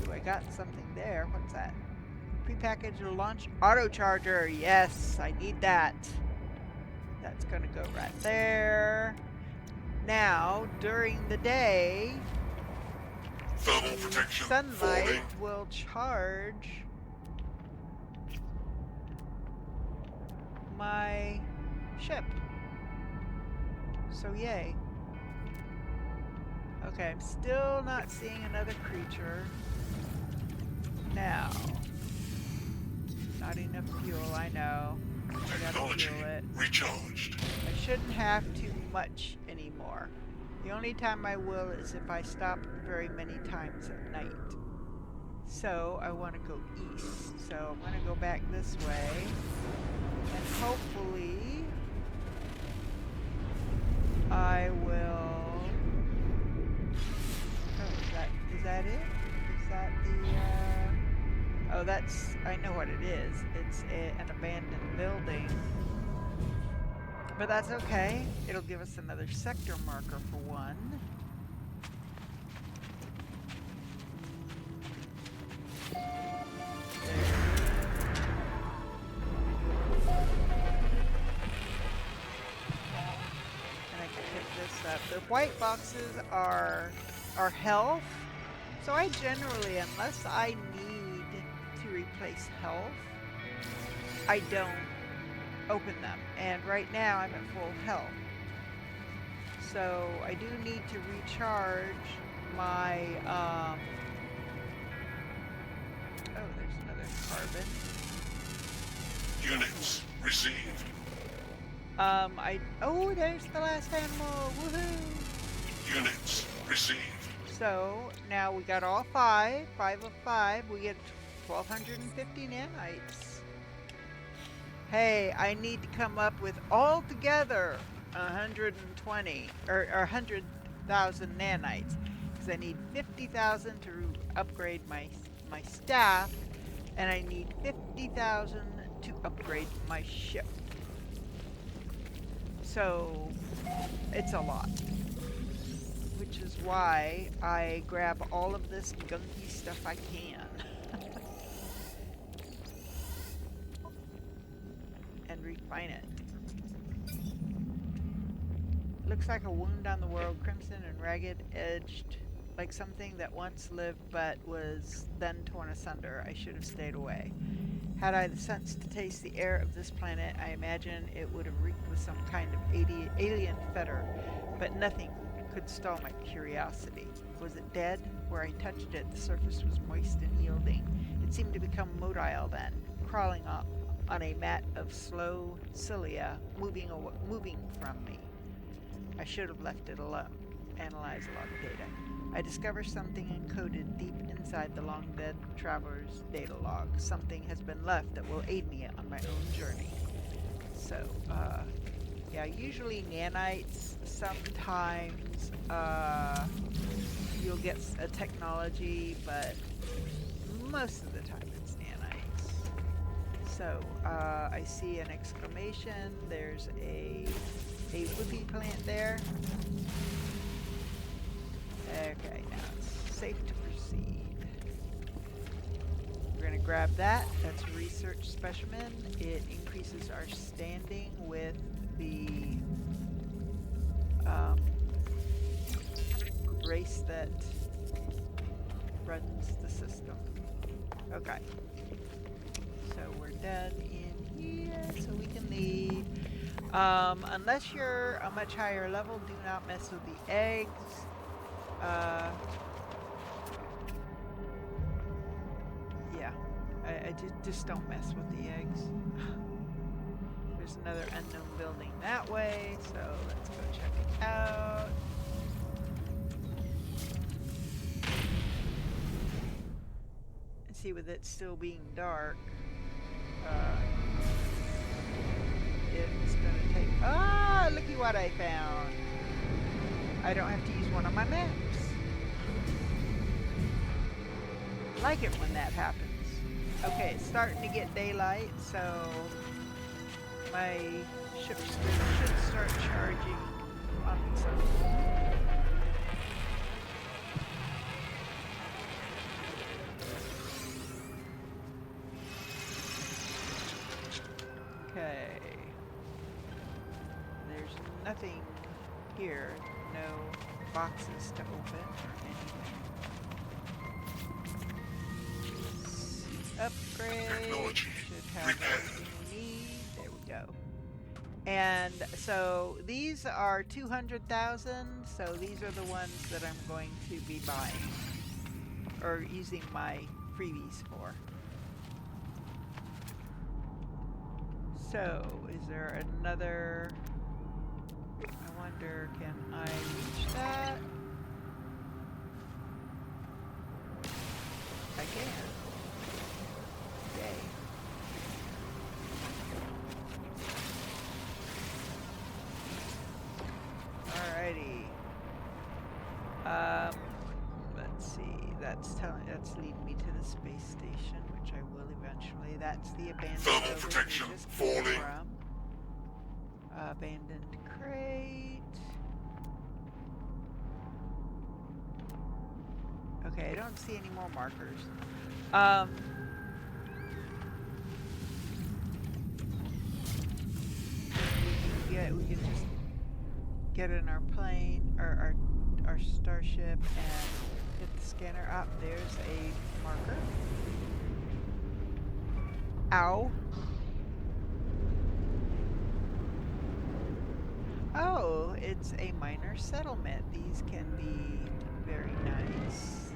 Ooh, I got something there. What's that? Prepackaged launch auto charger. Yes, I need that. That's gonna go right there. Now, during the day, Thermal protection sunlight falling. will charge my ship. So yay. Okay, I'm still not seeing another creature. Now, not enough fuel, I know. I gotta Technology fuel it. recharged. I shouldn't have too much anymore. The only time I will is if I stop very many times at night. So I want to go east. So I'm going to go back this way. And hopefully I will... Oh, is that it? Is that the... Oh, that's... I know what it is. It's an abandoned building. But that's okay. It'll give us another sector marker for one. And I can pick this up. The white boxes are health. So I generally, unless I need to replace health, I don't open them. And right now I'm at full health. So I do need to recharge my, oh, there's another carbon. Units received. Oh, there's the last animal. Woohoo! Units received. So now we got all 5 of 5. We get 1,250 nanites. Hey, I need to come up with altogether 120 or 100,000 nanites because I need 50,000 to upgrade my staff, and I need 50,000 to upgrade my ship. So it's a lot, which is why I grab all of this gunky stuff I can. And refine it. Looks like a wound on the world, crimson and ragged edged, like something that once lived but was then torn asunder. I should have stayed away. Had I the sense to taste the air of this planet, I imagine it would have reeked with some kind of alien fetor, but nothing could stall my curiosity. Was it dead? Where I touched it, the surface was moist and yielding. It seemed to become motile then, crawling up on a mat of slow cilia, moving from me. I should have left it alone. Analyze log data. I discover something encoded deep inside the long-dead traveler's data log. Something has been left that will aid me on my own journey. So, yeah, usually nanites. Sometimes you'll get a technology, but most of the time it's nanites. So, I see an exclamation. There's a whoopee plant there. Okay, now it's safe to proceed. We're going to grab that. That's a research specimen. It increases our standing with the race that runs the system. Okay. So we're done in here, so we can leave. Unless you're a much higher level, do not mess with the eggs. Yeah, I just don't mess with the eggs. There's another unknown building that way, so let's go check it out. And see, with it still being dark, it's gonna take... Ah, looky what I found. I don't have to use one of my maps. I like it when that happens. Okay, it's starting to get daylight, so my ship should start charging on its own. Okay. There's nothing here. No boxes to open or anything. Upgrade. Technology Should have everything we need. There we go. And so these are 200,000. So these are the ones that I'm going to be buying or using my freebies for. So is there another? I wonder, can I reach that? I can. Yay. Alrighty. Let's see. That's leading me to the space station, which I will eventually. That's the abandoned Thermal building protection we just came falling. from. Abandoned crate. Okay, I don't see any more markers. We can just get in our plane or our starship and hit the scanner up. There's a marker. Ow. Oh, it's a minor settlement. These can be very nice.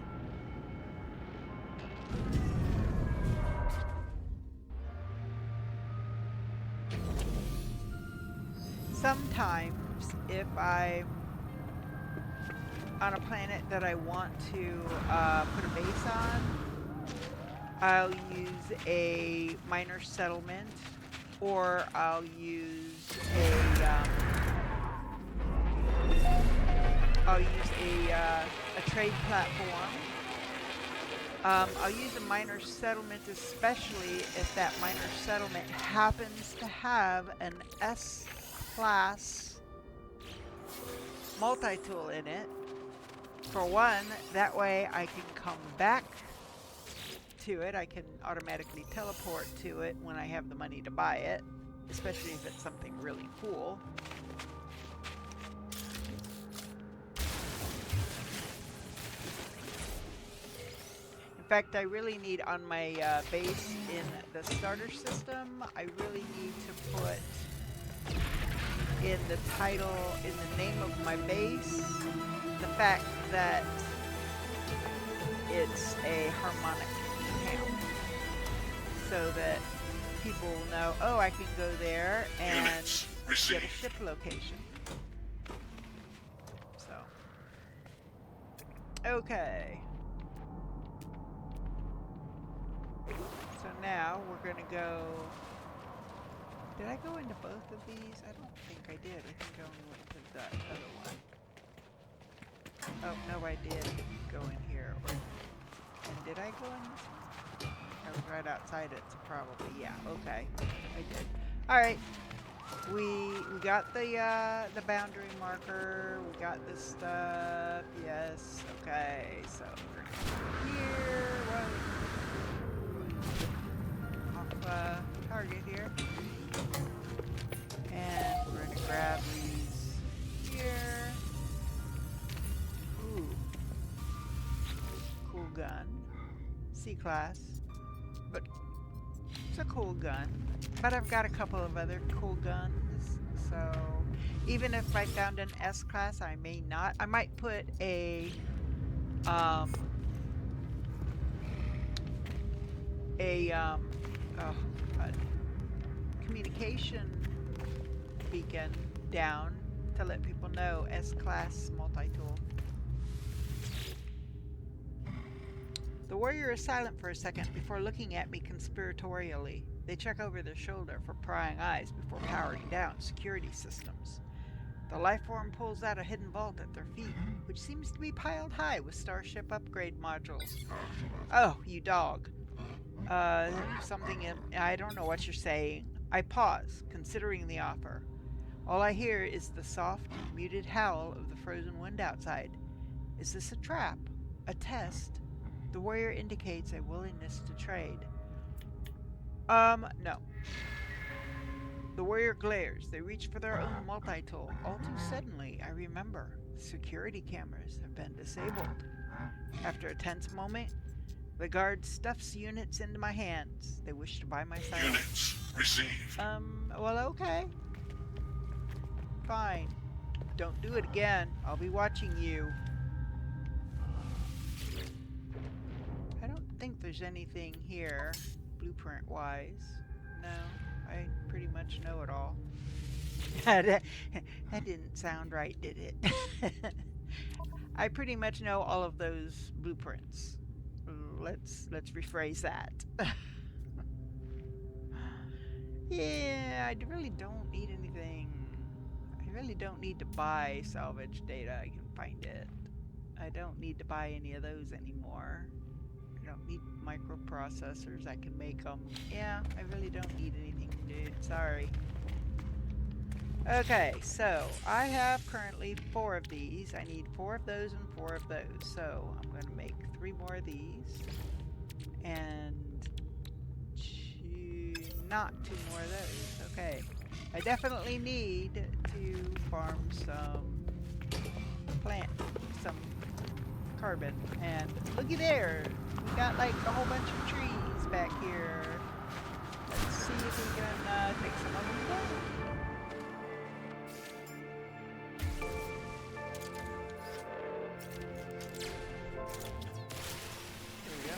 Sometimes, if I'm on a planet that I want to put a base on, I'll use a minor settlement, or I'll use a trade platform. I'll use a minor settlement, especially if that minor settlement happens to have an S-class multi-tool in it. For one, that way I can come back to it. I can automatically teleport to it when I have the money to buy it, especially if it's something really cool. In fact, I really need on my base in the starter system, I really need to put in the title, in the name of my base, the fact that it's a harmonic camp, so that people will know, oh, I can go there and get a ship location. So, okay. So now we're gonna go. Did I go into both of these? I don't think I did. I think I only went into that other one. Oh, no, I did go in here. And did I go in this one? I was right outside it, so probably, yeah, okay. I did. Alright. We got the boundary marker. We got this stuff. Yes, okay. So we're gonna go here. Off target here. And we're gonna grab these here. Ooh. Cool gun. C-class. But it's a cool gun. But I've got a couple of other cool guns. So even if I found an S-class, I may not. I might put a communication beacon down to let people know S-class multi-tool. The warrior is silent for a second before looking at me conspiratorially. They check over their shoulder for prying eyes before powering down security systems. The lifeform pulls out a hidden vault at their feet, which seems to be piled high with starship upgrade modules. Oh, you dog. I don't know what you're saying. I pause, considering the offer. All I hear is the soft, muted howl of the frozen wind outside. Is this a trap? A test? The warrior indicates a willingness to trade. No. The warrior glares. They reach for their own multi-tool. All too suddenly, I remember. Security cameras have been disabled. After a tense moment, the guard stuffs units into my hands. They wish to buy my silence. Units received. Well, okay. Fine. Don't do it again. I'll be watching you. I don't think there's anything here, blueprint-wise. No, I pretty much know it all. that didn't sound right, did it? I pretty much know all of those blueprints. Let's rephrase that. Yeah, I really don't need anything. I really don't need to buy salvage data. I can find it. I don't need to buy any of those anymore. I don't need microprocessors. I can make them. Yeah, I really don't need anything, dude. Sorry. Okay, so I have currently 4 of these. I need 4 of those and 4 of those. So I'm going to make 3 more of these. And not 2 more of those. Okay. I definitely need to farm some carbon. And looky there, we got like a whole bunch of trees back here. Let's see if we can take some of them down. There we go.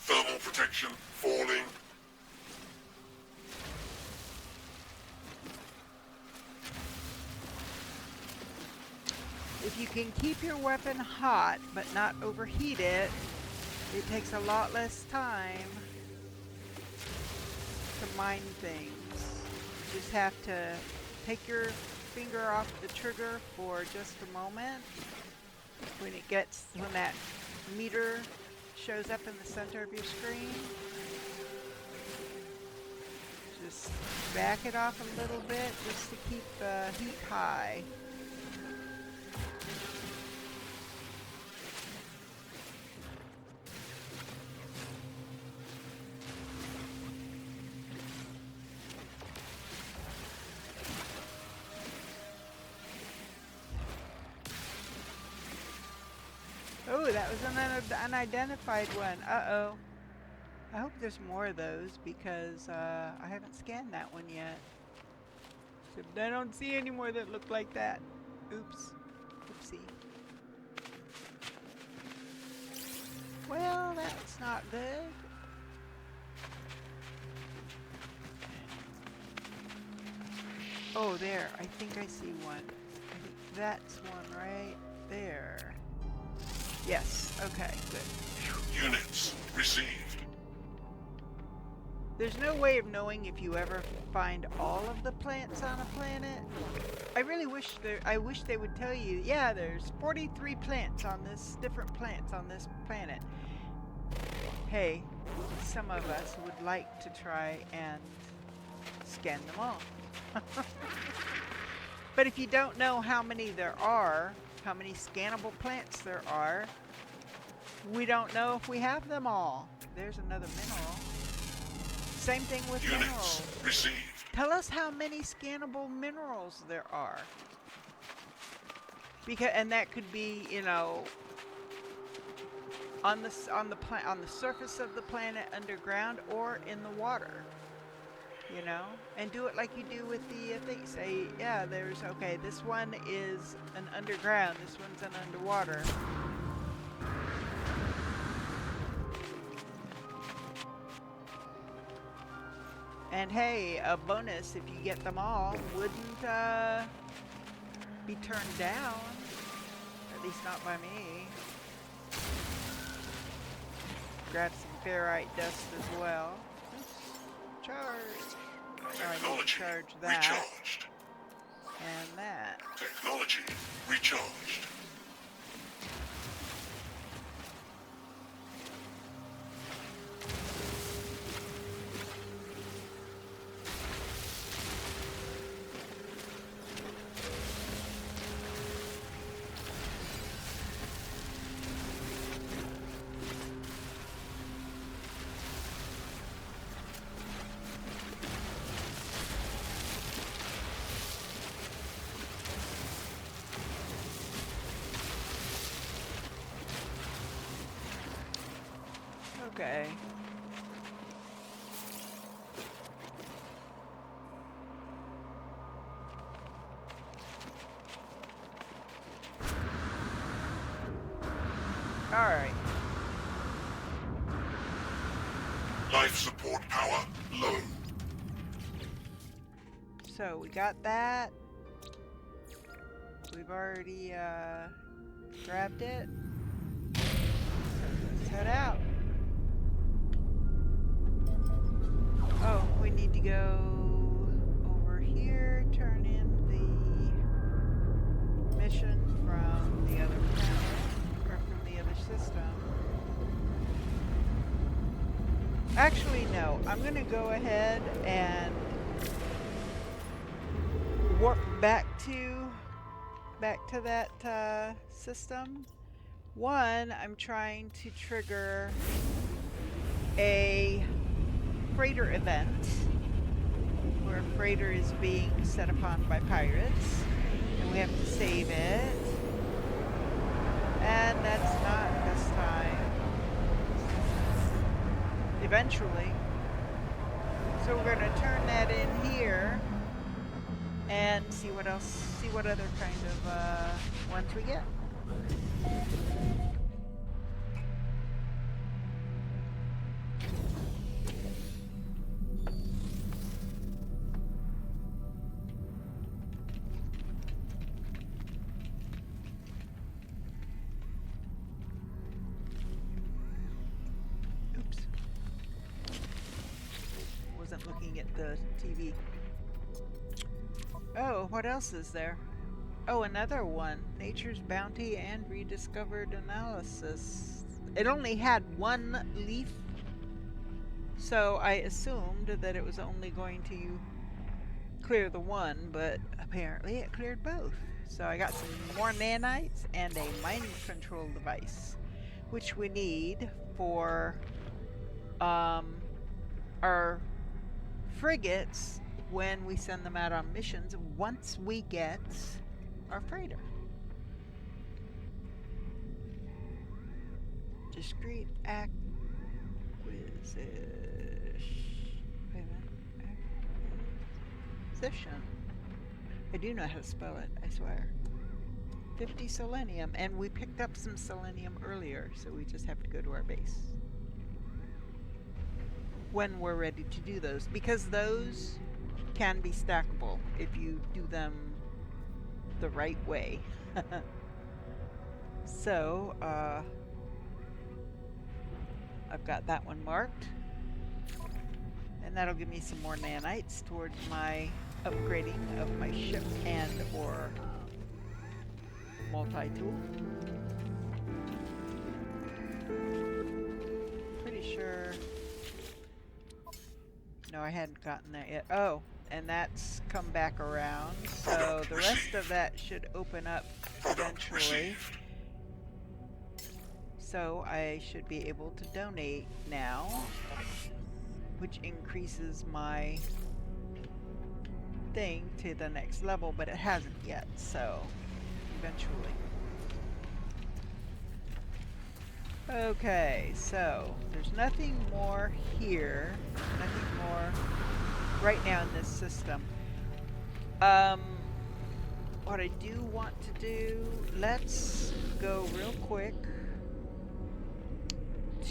Thermal protection falling. If you can keep your weapon hot but not overheat it, it takes a lot less time to mine things. You just have to take your finger off the trigger for just a moment. When that meter shows up in the center of your screen, just back it off a little bit just to keep the heat high. Oh, that was an unidentified one. Uh-oh. I hope there's more of those because I haven't scanned that one yet. So I don't see any more that look like that. Oops. Oopsie. Well, that's not good. Oh, there. I think I see one. I think that's one right there. Yes. Okay, good. Units received. There's no way of knowing if you ever find all of the plants on a planet. I wish they would tell you, yeah, there's 43 different plants on this planet. Hey, some of us would like to try and scan them all. But if you don't know how many there are, how many scannable plants there are, we don't know if we have them all. There's another mineral. Same thing with Units minerals. received. Tell us how many scannable minerals there are. And that could be, on the surface of the planet underground or in the water. And do it like you do with the thing. Say, yeah, this one is an underground, this one's an underwater. And hey, a bonus if you get them all wouldn't be turned down, at least not by me. Grab some ferrite dust as well. Oops. Charge. I need to charge that. Recharged. And that. Technology recharged. Okay. Alright. Life support power low. So we got that. We've already grabbed it. Let's head out. Oh, we need to go over here, turn in the mission from the other planet, or from the other system. Actually, no. I'm going to go ahead and warp back to that system. One, I'm trying to trigger a freighter event where a freighter is being set upon by pirates, and we have to save it. And that's not this time. Eventually. So we're going to turn that in here and see what other kind of ones we get. Oops. Wasn't looking at the TV. Oh, what else is there? Oh, another one. Nature's Bounty and Rediscovered Analysis. It only had one leaf, so I assumed that it was only going to clear the one, but apparently it cleared both. So I got some more nanites and a mind control device, which we need for our frigates when we send them out on missions once we get our freighter. Discrete acquisition. I do know how to spell it, I swear. 50 selenium, and we picked up some selenium earlier, so we just have to go to our base when we're ready to do those, because those can be stackable if you do them the right way. So, I've got that one marked, and that'll give me some more nanites towards my upgrading of my ship and or multi-tool. Pretty sure. No, I hadn't gotten that yet. Oh, and that's come back around. So the rest of that should open up eventually. So I should be able to donate now, which increases my thing to the next level, but it hasn't yet, so eventually. Okay, so there's nothing more here, nothing more right now in this system. What I do want to do, let's go real quick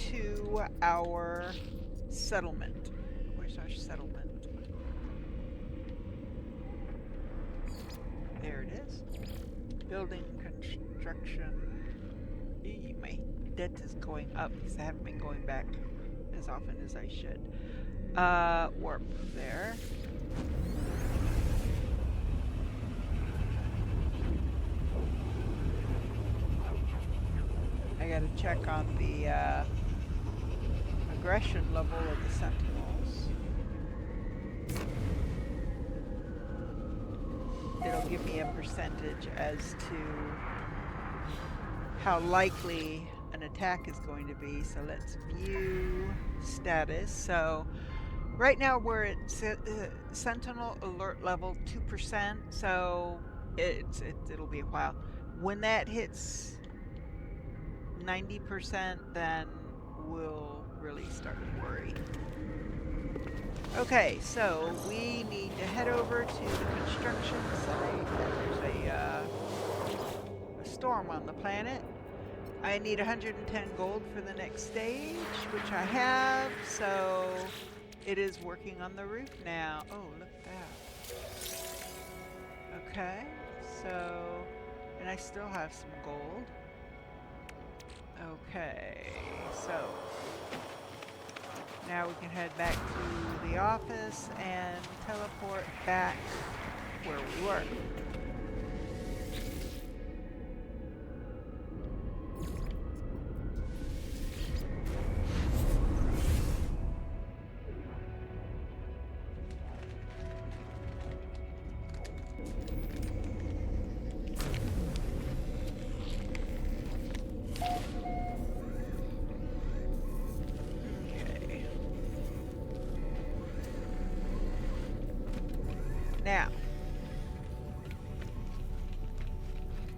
to our settlement. Where's our settlement? There it is. Building construction. Eee, my debt is going up because I haven't been going back as often as I should. Warp there. I gotta check on the aggression level of the Sentinels. It'll give me a percentage as to how likely an attack is going to be. So let's view status. So right now we're at Sentinel alert level 2%. So it'll be a while. When that hits 90%, then we'll really start to worry. Okay, so we need to head over to the construction site. There's a storm on the planet. I need 110 gold for the next stage, which I have, so it is working on the roof now. Oh, look at that. Okay, so, and I still have some gold. Okay, so now we can head back to the office and teleport back where we were.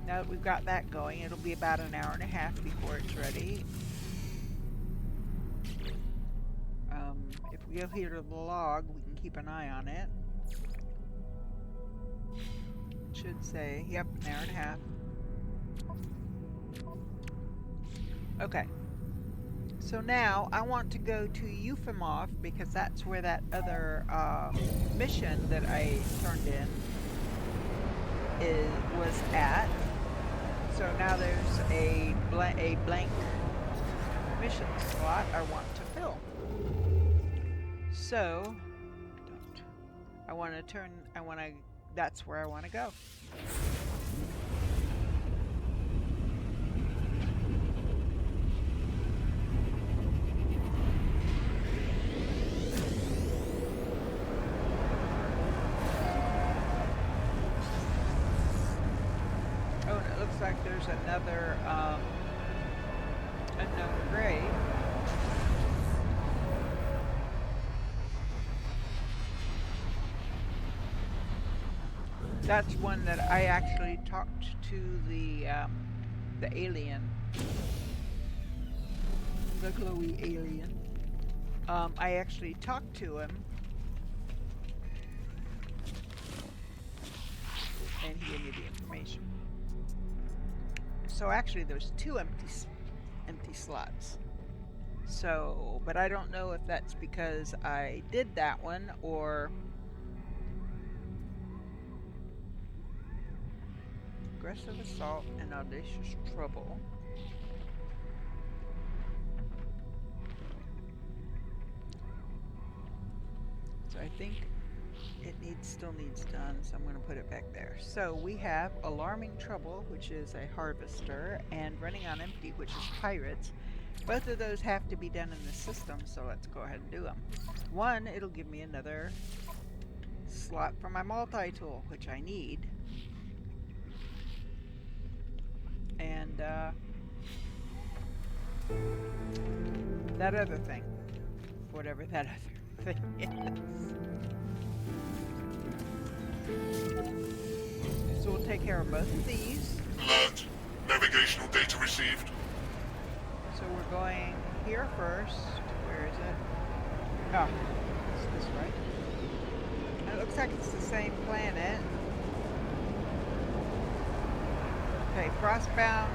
Now that we've got that going, it'll be about an hour and a half before it's ready. If we go here to the log, we can keep an eye on it. It should say, yep, an hour and a half. Okay. So now I want to go to Eufemov because that's where that other mission that I turned in was at. So now there's a blank mission slot I want to fill. So that's where I want to go. Like there's another unknown grave. That's one that I actually talked to the alien, the glowy alien. I actually talked to him, and he gave me the information. So actually there's two empty slots. So, but I don't know if that's because I did that one or aggressive assault and audacious trouble. So I think it still needs done, so I'm going to put it back there. So we have alarming trouble, which is a harvester, and running on empty, which is pirates. Both of those have to be done in the system, so let's go ahead and do them. One, it'll give me another slot for my multi-tool, which I need. And that other thing, whatever that other thing is. So we'll take care of both of these. Alert. Navigational data received. So we're going here first. Where is it? Oh, it's this right. And it looks like it's the same planet. Okay, frostbound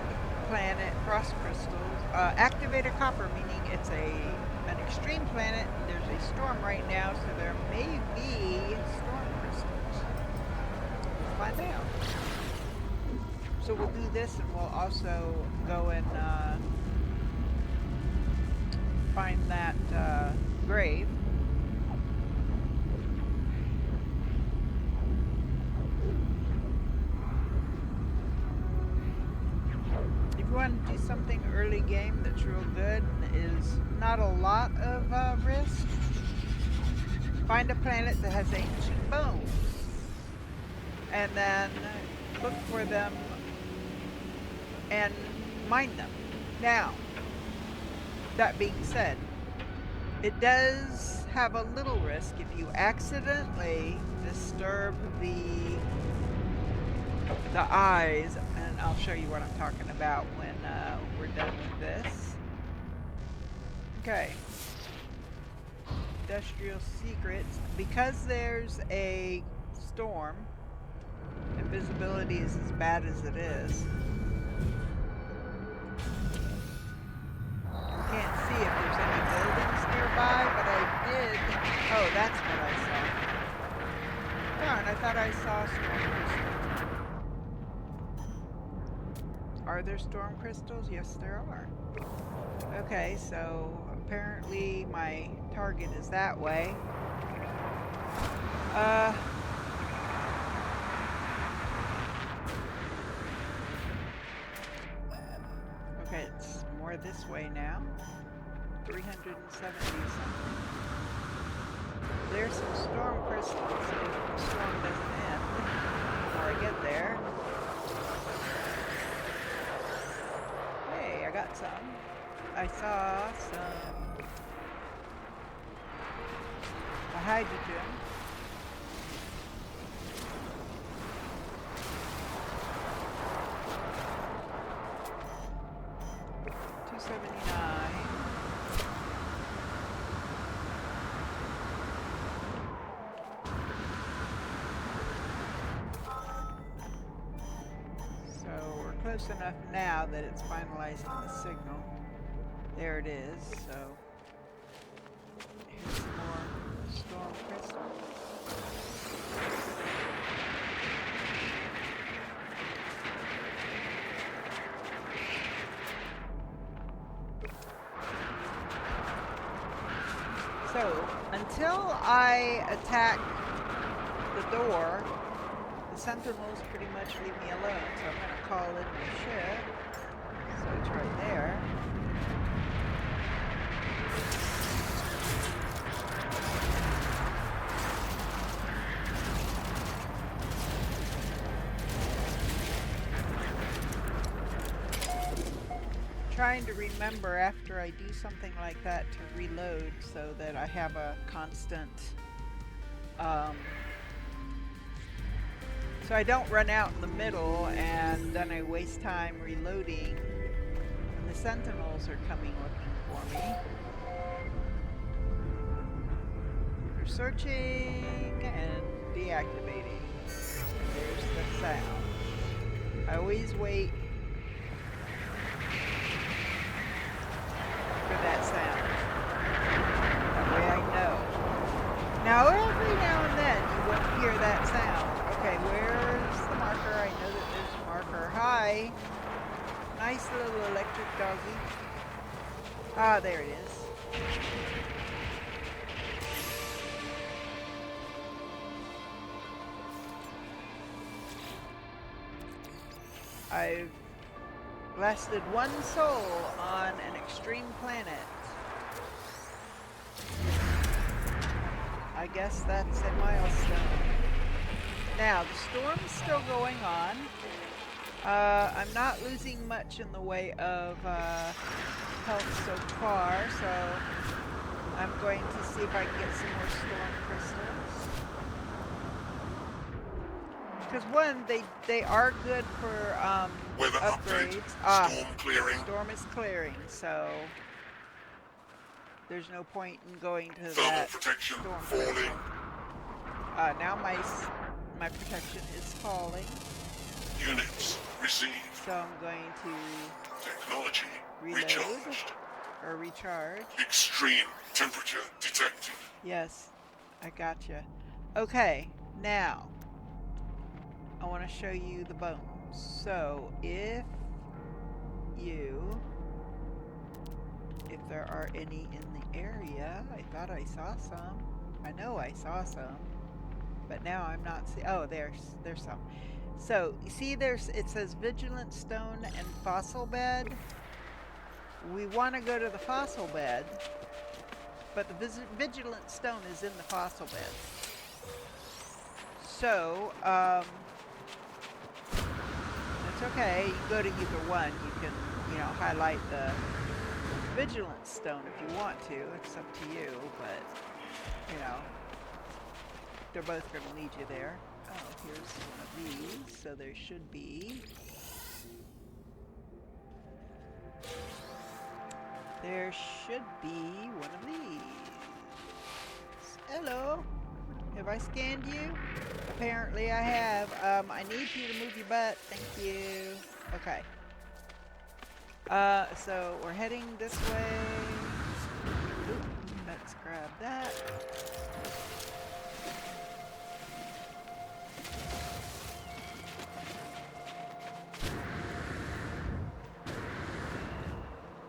planet, frost crystals. Activated copper, meaning it's an extreme planet. There's a storm right now, so there may be storm crystals. We'll find out. So we'll do this, and we'll also go and find that grave. If you want to do something early game that's real good and is not a lot of risk, find a planet that has ancient bones and then look for them and mine them. Now, that being said, it does have a little risk if you accidentally disturb the eyes, and I'll show you what I'm talking about when we're done with this. Okay. Industrial secrets. Because there's a storm, and visibility is as bad as it is, can't see if there's any buildings nearby, but I did. Oh, that's what I saw. Darn, I thought I saw storm crystals. Are there storm crystals? Yes, there are. Okay, so apparently my target is that way. Okay, it's more this way now. 370 something. There's some storm crystals if the storm doesn't end before I get there. Hey, I got some. I saw some hydrogen. Close enough now that it's finalizing the signal. There it is. So here's some more storm crystals. So until I attack the door, the sentinels pretty much leave me alone, so I'm going to call in my ship. So it's right there. Trying to remember after I do something like that to reload so that I have a constant so I don't run out in the middle and then I waste time reloading when the sentinels are coming looking for me. They're searching and deactivating. There's the sound. I always wait for that sound. That way I know. Now every now and then you won't hear that sound. Okay, where's the marker? I know that there's a marker. Hi. Nice little electric doggy. Ah, there it is. I've blasted one soul on an extreme planet. I guess that's a milestone. Now, the storm's still going on. I'm not losing much in the way of health so far, so I'm going to see if I can get some more storm crystals. Because one, they are good for Weather upgrades. Update. Storm clearing. Storm is clearing, so there's no point in going to Thermal that protection storm falling. crystal. Now my protection is falling. Units received. So I'm going to Technology reload recharged. or recharge. Extreme temperature detected. Yes, I gotcha. Okay, now I want to show you the bones. So if there are any in the area, I thought I saw some. I know I saw some, but now I'm not seeing. Oh, there's some. So you see, it says Vigilant Stone and Fossil Bed. We want to go to the fossil bed, but the Vigilant Stone is in the fossil bed. So it's okay. You can go to either one. You can, highlight the Vigilant Stone if you want to. It's up to you, but they're both going to lead you there. Oh, here's one of these. So there should be. there should be one of these. Hello. Have I scanned you? Apparently I have. I need you to move your butt. Thank you. Okay. So we're heading this way. Oop, let's grab that.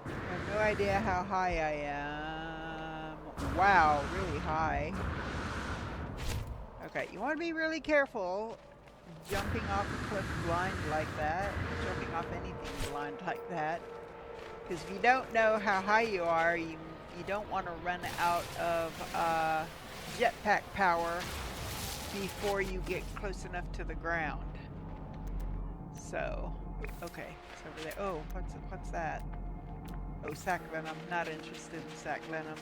I have no idea how high I am. Wow, really high. Okay, you want to be really careful jumping off a cliff blind like that, jumping off anything blind like that. Because if you don't know how high you are, you don't want to run out of jetpack power before you get close enough to the ground. So, okay, it's over there. Oh, what's that? Oh, sac venom. Not interested in sac venom.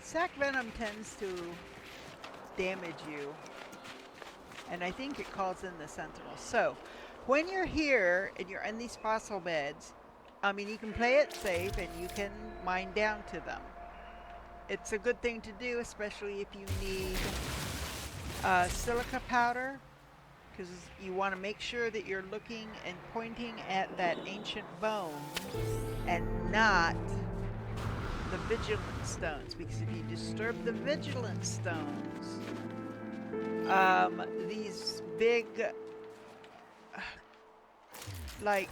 Sac venom tends to damage you, and I think it calls in the sentinels. So, when you're here and you're in these fossil beds, I mean, you can play it safe and you can mine down to them. It's a good thing to do, especially if you need silica powder, because you want to make sure that you're looking and pointing at that ancient bone and not the vigilant stones, because if you disturb the vigilant stones, these big like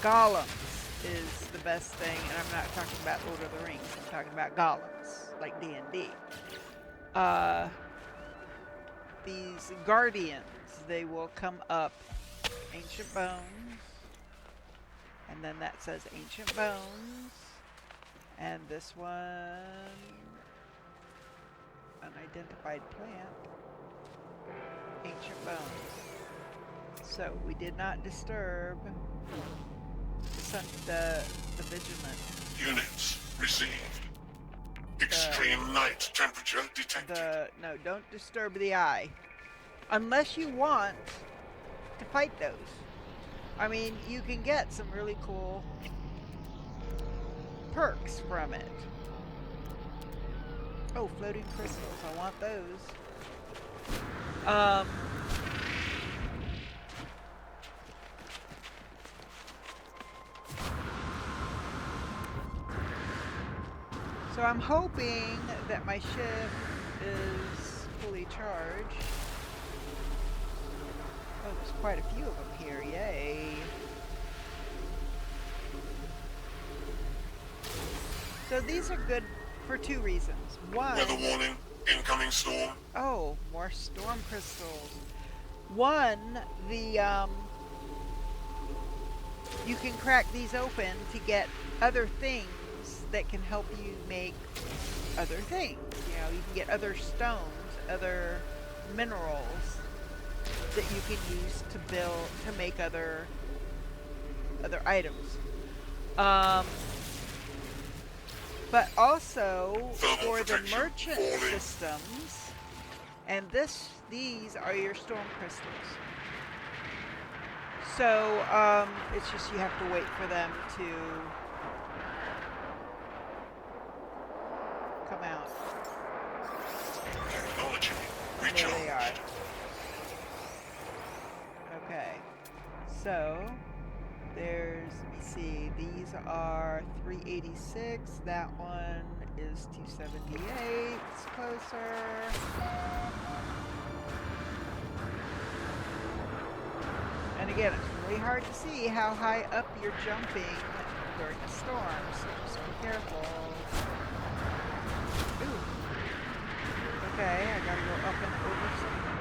golems is the best thing, and I'm not talking about Lord of the Rings, I'm talking about golems like D&D. These guardians, they will come up ancient bones, and then that says ancient bones, and this one unidentified plant, ancient bones. So we did not disturb the vigilant. Units received. Extreme night temperature detected. No, don't disturb the eye. Unless you want to fight those. I mean, you can get some really cool perks from it. Oh, floating crystals. I want those. So I'm hoping that my ship is fully charged. Oh, there's quite a few of them here. Yay. So these are good for two reasons. One... Weather warning. Incoming storm. Oh, more storm crystals. One, you can crack these open to get other things that can help you make other things. You know, you can get other stones, other minerals that you can use to build, to make other items. But also for the merchant systems, and these are your storm crystals. So it's just you have to wait for them to come out. Technology There they are. recharged. Okay. So there's, let me see, these are 386. That one is 278. It's closer. And again, it's really hard to see how high up you're jumping during a storm, so just be careful. Ooh. Okay, I gotta go up and over something.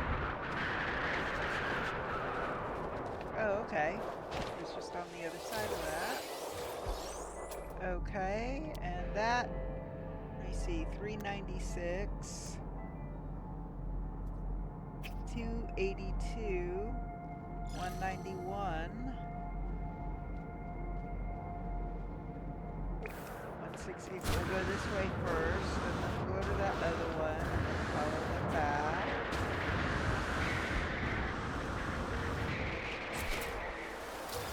Oh, okay. It's just on the other side of that. Okay, and that, let me see, 396, 282, 191, 160. We'll go this way first, and then we'll go to that other one, and then follow them back.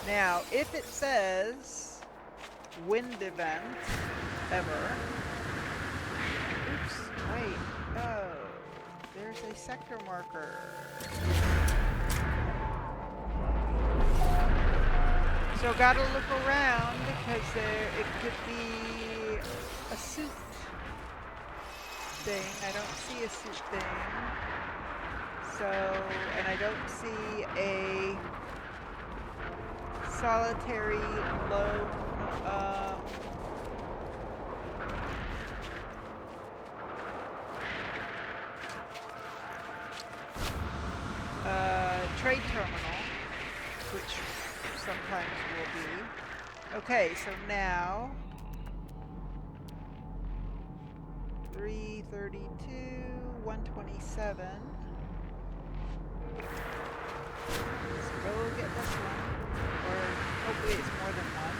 Now, if it says wind event ever, oops, wait, oh, there's a sector marker. So gotta look around because it could be a suit thing. I don't see a suit thing. So, and I don't see a solitary lone trade terminal, which sometimes will be. Okay, so now 332, 127. Let's go get this one. Or hopefully it's more than one.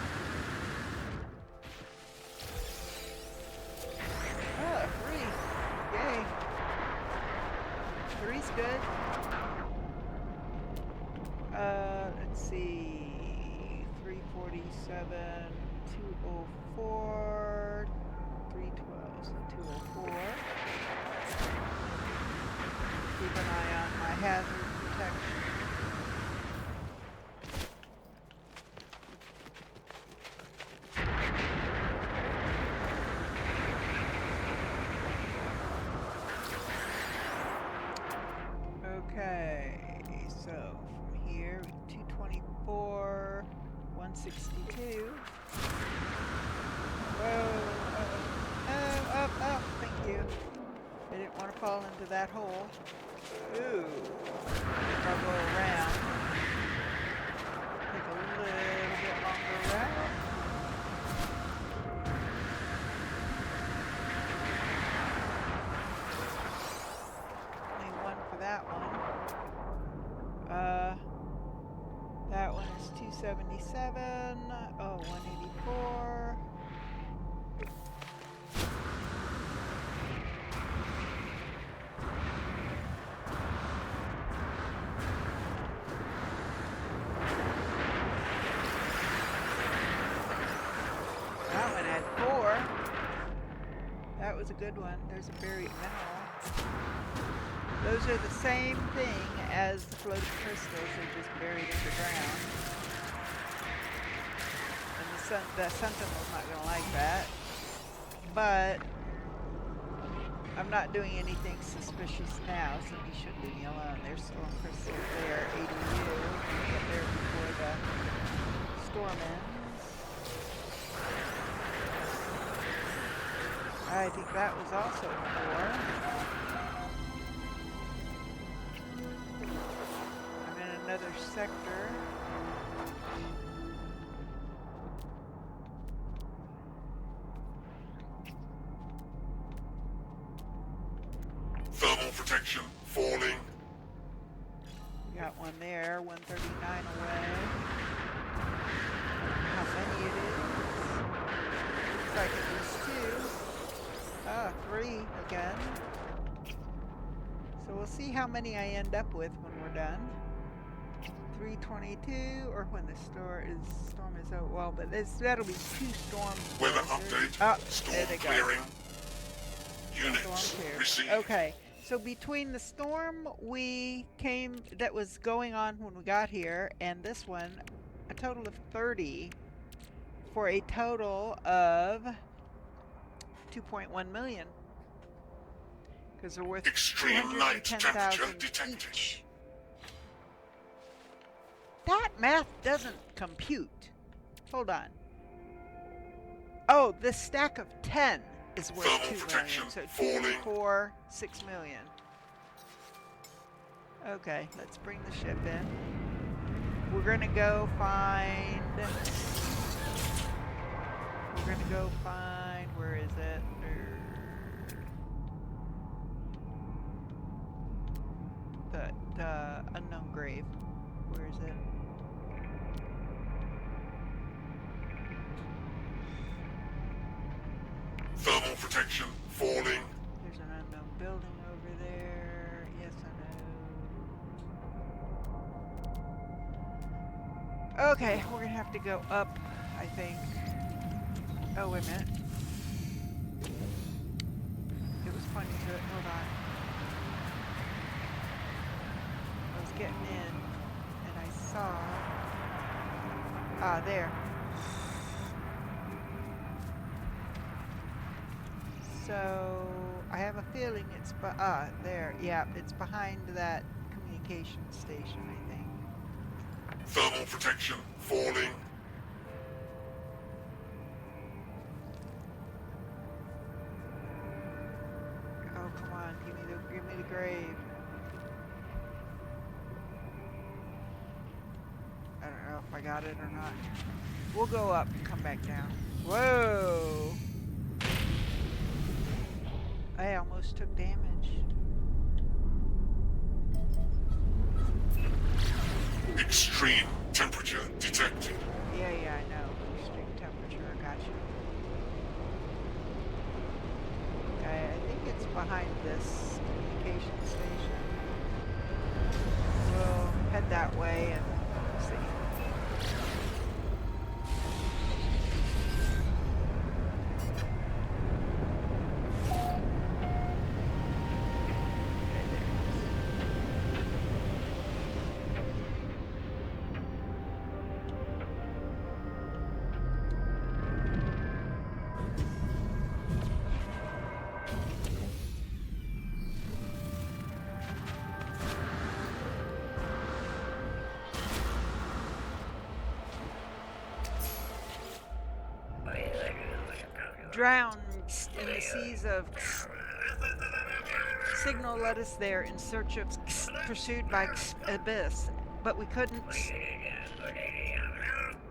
Oh, 3. Yay. 3's good. Let's see. 347, 204, 312, so 204. Keep an eye on my hazard protection. Okay, so from here, 224, 162. Whoa, oh, thank you. I didn't want to fall into that hole. Ooh, I'll go around. Take a little bit longer route. Only one for that one. That one is 277. Oh, 184. That one had 4. That was a good one. There's a buried mineral. Those are the same thing as the floating crystals. They're just buried underground. And the Sentinel's not going to like that. But I'm not doing anything suspicious now, so you should leave me alone. There's still a crystal there, ADU. Get there before the storm ends. I think that was also 4. I'm in another sector. Thermal protection falling. We got one there, 139 away. How many it is? Looks like it was 2. Ah, 3 again. So we'll see how many I end up with when we're done. 322, or when the storm is over. Well, but that'll be 2 storms. Weather update. Oh, Storm there they go. clearing. Units Storm cleared. received. Okay, so between the storm that was going on when we got here, and this one, a total of 30, for a total of 2.1 million. Because they're worth Extreme night temperature 210,000 detected. each. That math doesn't compute. Hold on. Oh, this stack of 10 is worth Thermal 2 million. protection So 2, falling. 4, 6 million. Okay, let's bring the ship in. We're gonna go find. Where is it? The unknown grave. Where is it? Thermal protection falling. There's an unknown building over there. Yes, Okay, we're gonna have to go up, I think. Oh, wait a minute. It was pointing to it. Hold on. I was getting in, and I saw... Ah, there. So, I have a feeling it's... there. Yeah, it's behind that communication station, I think. Thermal protection falling. Oh, come on. Give me the grave. I don't know if I got it or not. We'll go up and come back down. Whoa! I almost took damage. Extreme temperature detected. Yeah, I know. Extreme temperature, I got you. Okay, I think it's behind this communication station. We'll head that way and see. Drowned in the seas of signal led us there in search of pursued by abyss, but we couldn't.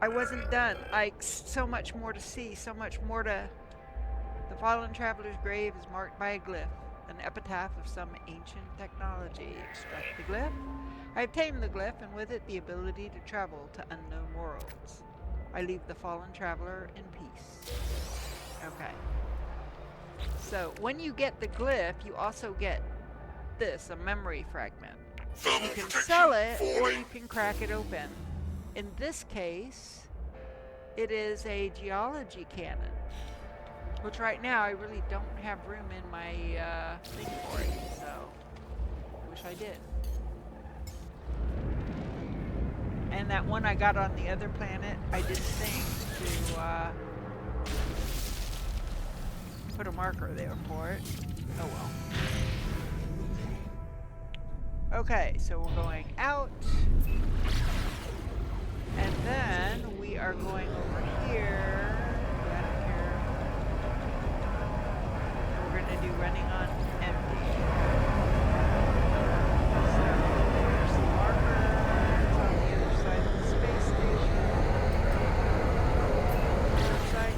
I wasn't done. So much more to see, so much more to. The fallen traveler's grave is marked by a glyph, an epitaph of some ancient technology. Extract the glyph. I obtained the glyph, and with it the ability to travel to unknown worlds. I leave the fallen traveler in peace. Okay. So, when you get the glyph, you also get this, a memory fragment. Thermal You can protection sell it, or falling. you can crack it open. In this case, it is a geology cannon, which right now I really don't have room in my thing for it, so I wish I did. And that one I got on the other planet, I didn't think to put a marker there for it. Oh well. Okay, so we're going out. And then we are going over here. I don't care. We're going to do running on empty. So there's the markers on the other side of the space station. Other side.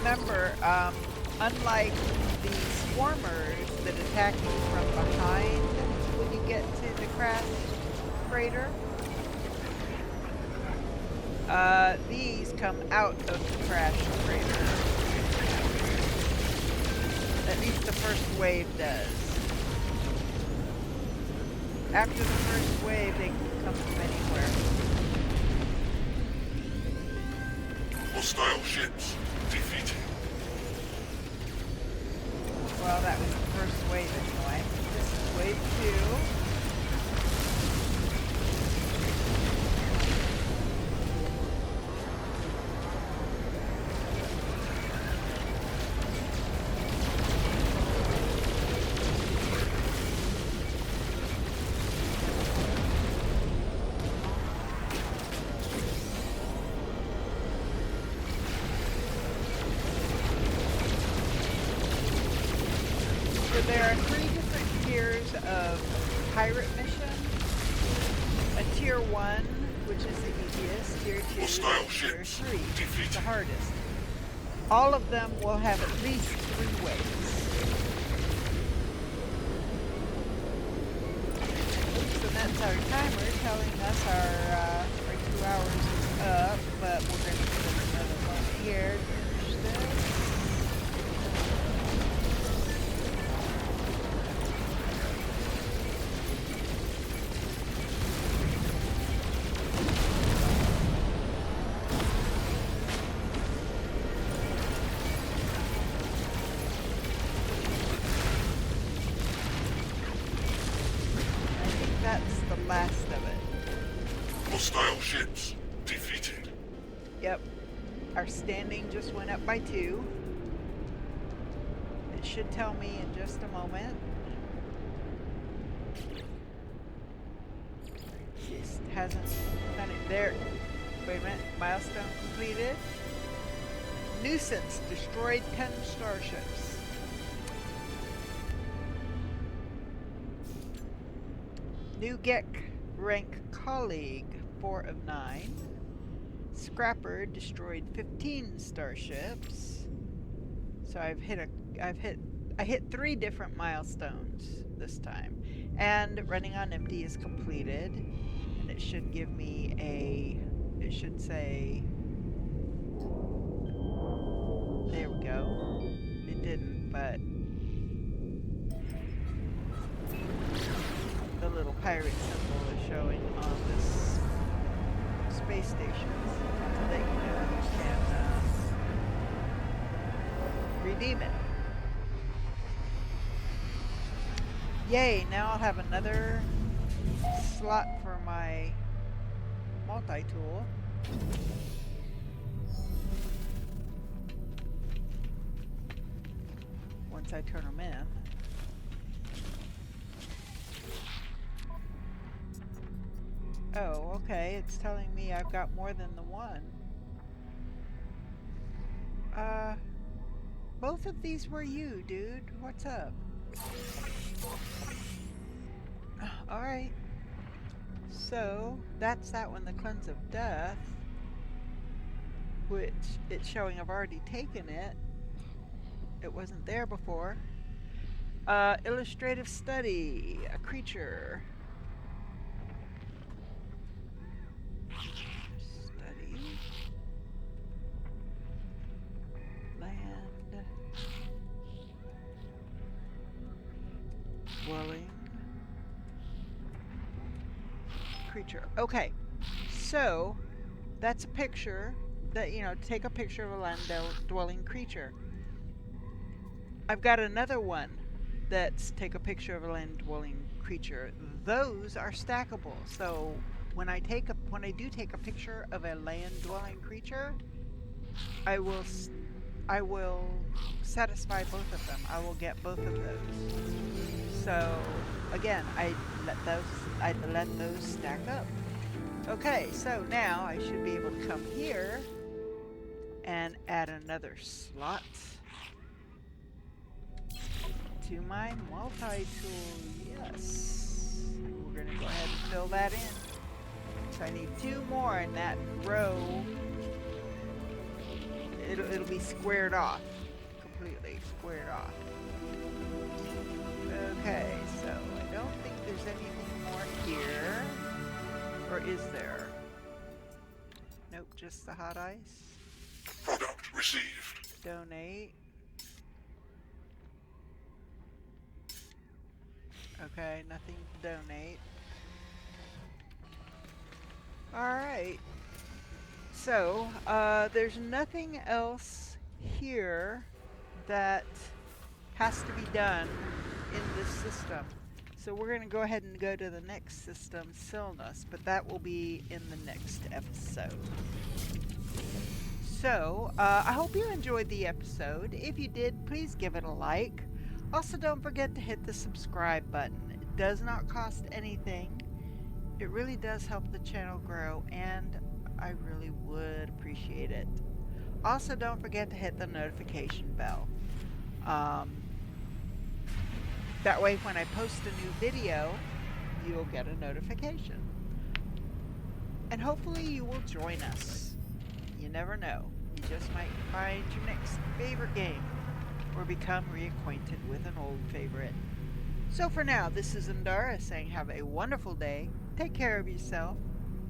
Remember, unlike the swarmers that attack you from behind when you get to the crash crater, these come out of the crash crater. At least the first wave does. After the first wave, they can come from anywhere. Hostile ships defeated. Well, that was the first wave anyway. This is wave 2. So there are 3 different tiers of pirate mission. A tier 1 which is the easiest. Tier 2 Hostile and Tier ships 3, which is defeated. the hardest. All of them will have at least 3 waves. So that's our timer telling us our 2 hours is up, but we're going to give it another moment here to finish this. I think that's the last of it. Hostile ships defeated. Yep. Our standing just went up by 2. It should tell me in just a moment. Just hasn't done it there. Wait a minute. Milestone completed. Nuisance destroyed 10 starships. New Gek rank colleague 4 of 9. Scrapper destroyed 15 starships. So I hit 3 different milestones this time. And running on empty is completed. And it should give me it should say, there we go. It didn't, but the little pirate symbol is showing on this space station. So they can redeem it. Yay, now I'll have another slot for my multi-tool. Once I turn them in. Oh, okay, it's telling me I've got more than the one. Both of these were you, dude. What's up? Alright. So, that's that one, the Cleanse of Death. Which, it's showing I've already taken it. It wasn't there before. Illustrative Study. A creature. Study. Land. Dwelling. Creature. Okay. So, that's a picture that, take a picture of a land dwelling creature. I've got another one that's take a picture of a land dwelling creature. Those are stackable. So when I do take a picture of a land dwelling creature, I will satisfy both of them. I will get both of those. So again, I let those stack up. Okay, so now I should be able to come here and add another slot to my multi-tool. Yes. We're going to go ahead and fill that in. So I need 2 more in that row. It'll be squared off. Completely squared off. Okay, so I don't think there's anything more here. Or is there? Nope, just the hot ice. Product received. Donate. Okay, nothing to donate. Alright. So, there's nothing else here that has to be done in this system. So we're going to go ahead and go to the next system, Silnus, but that will be in the next episode. So, I hope you enjoyed the episode. If you did, please give it a like. Also, don't forget to hit the subscribe button. It does not cost anything. It really does help the channel grow, and I really would appreciate it. Also, don't forget to hit the notification bell. That way, when I post a new video, you'll get a notification. And hopefully you will join us. You never know. You just might find your next favorite game or become reacquainted with an old favorite. So for now, this is Indara saying have a wonderful day, take care of yourself,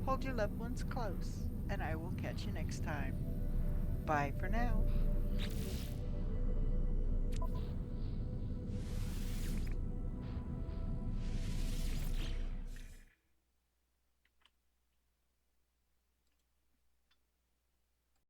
hold your loved ones close, and I will catch you next time. Bye for now.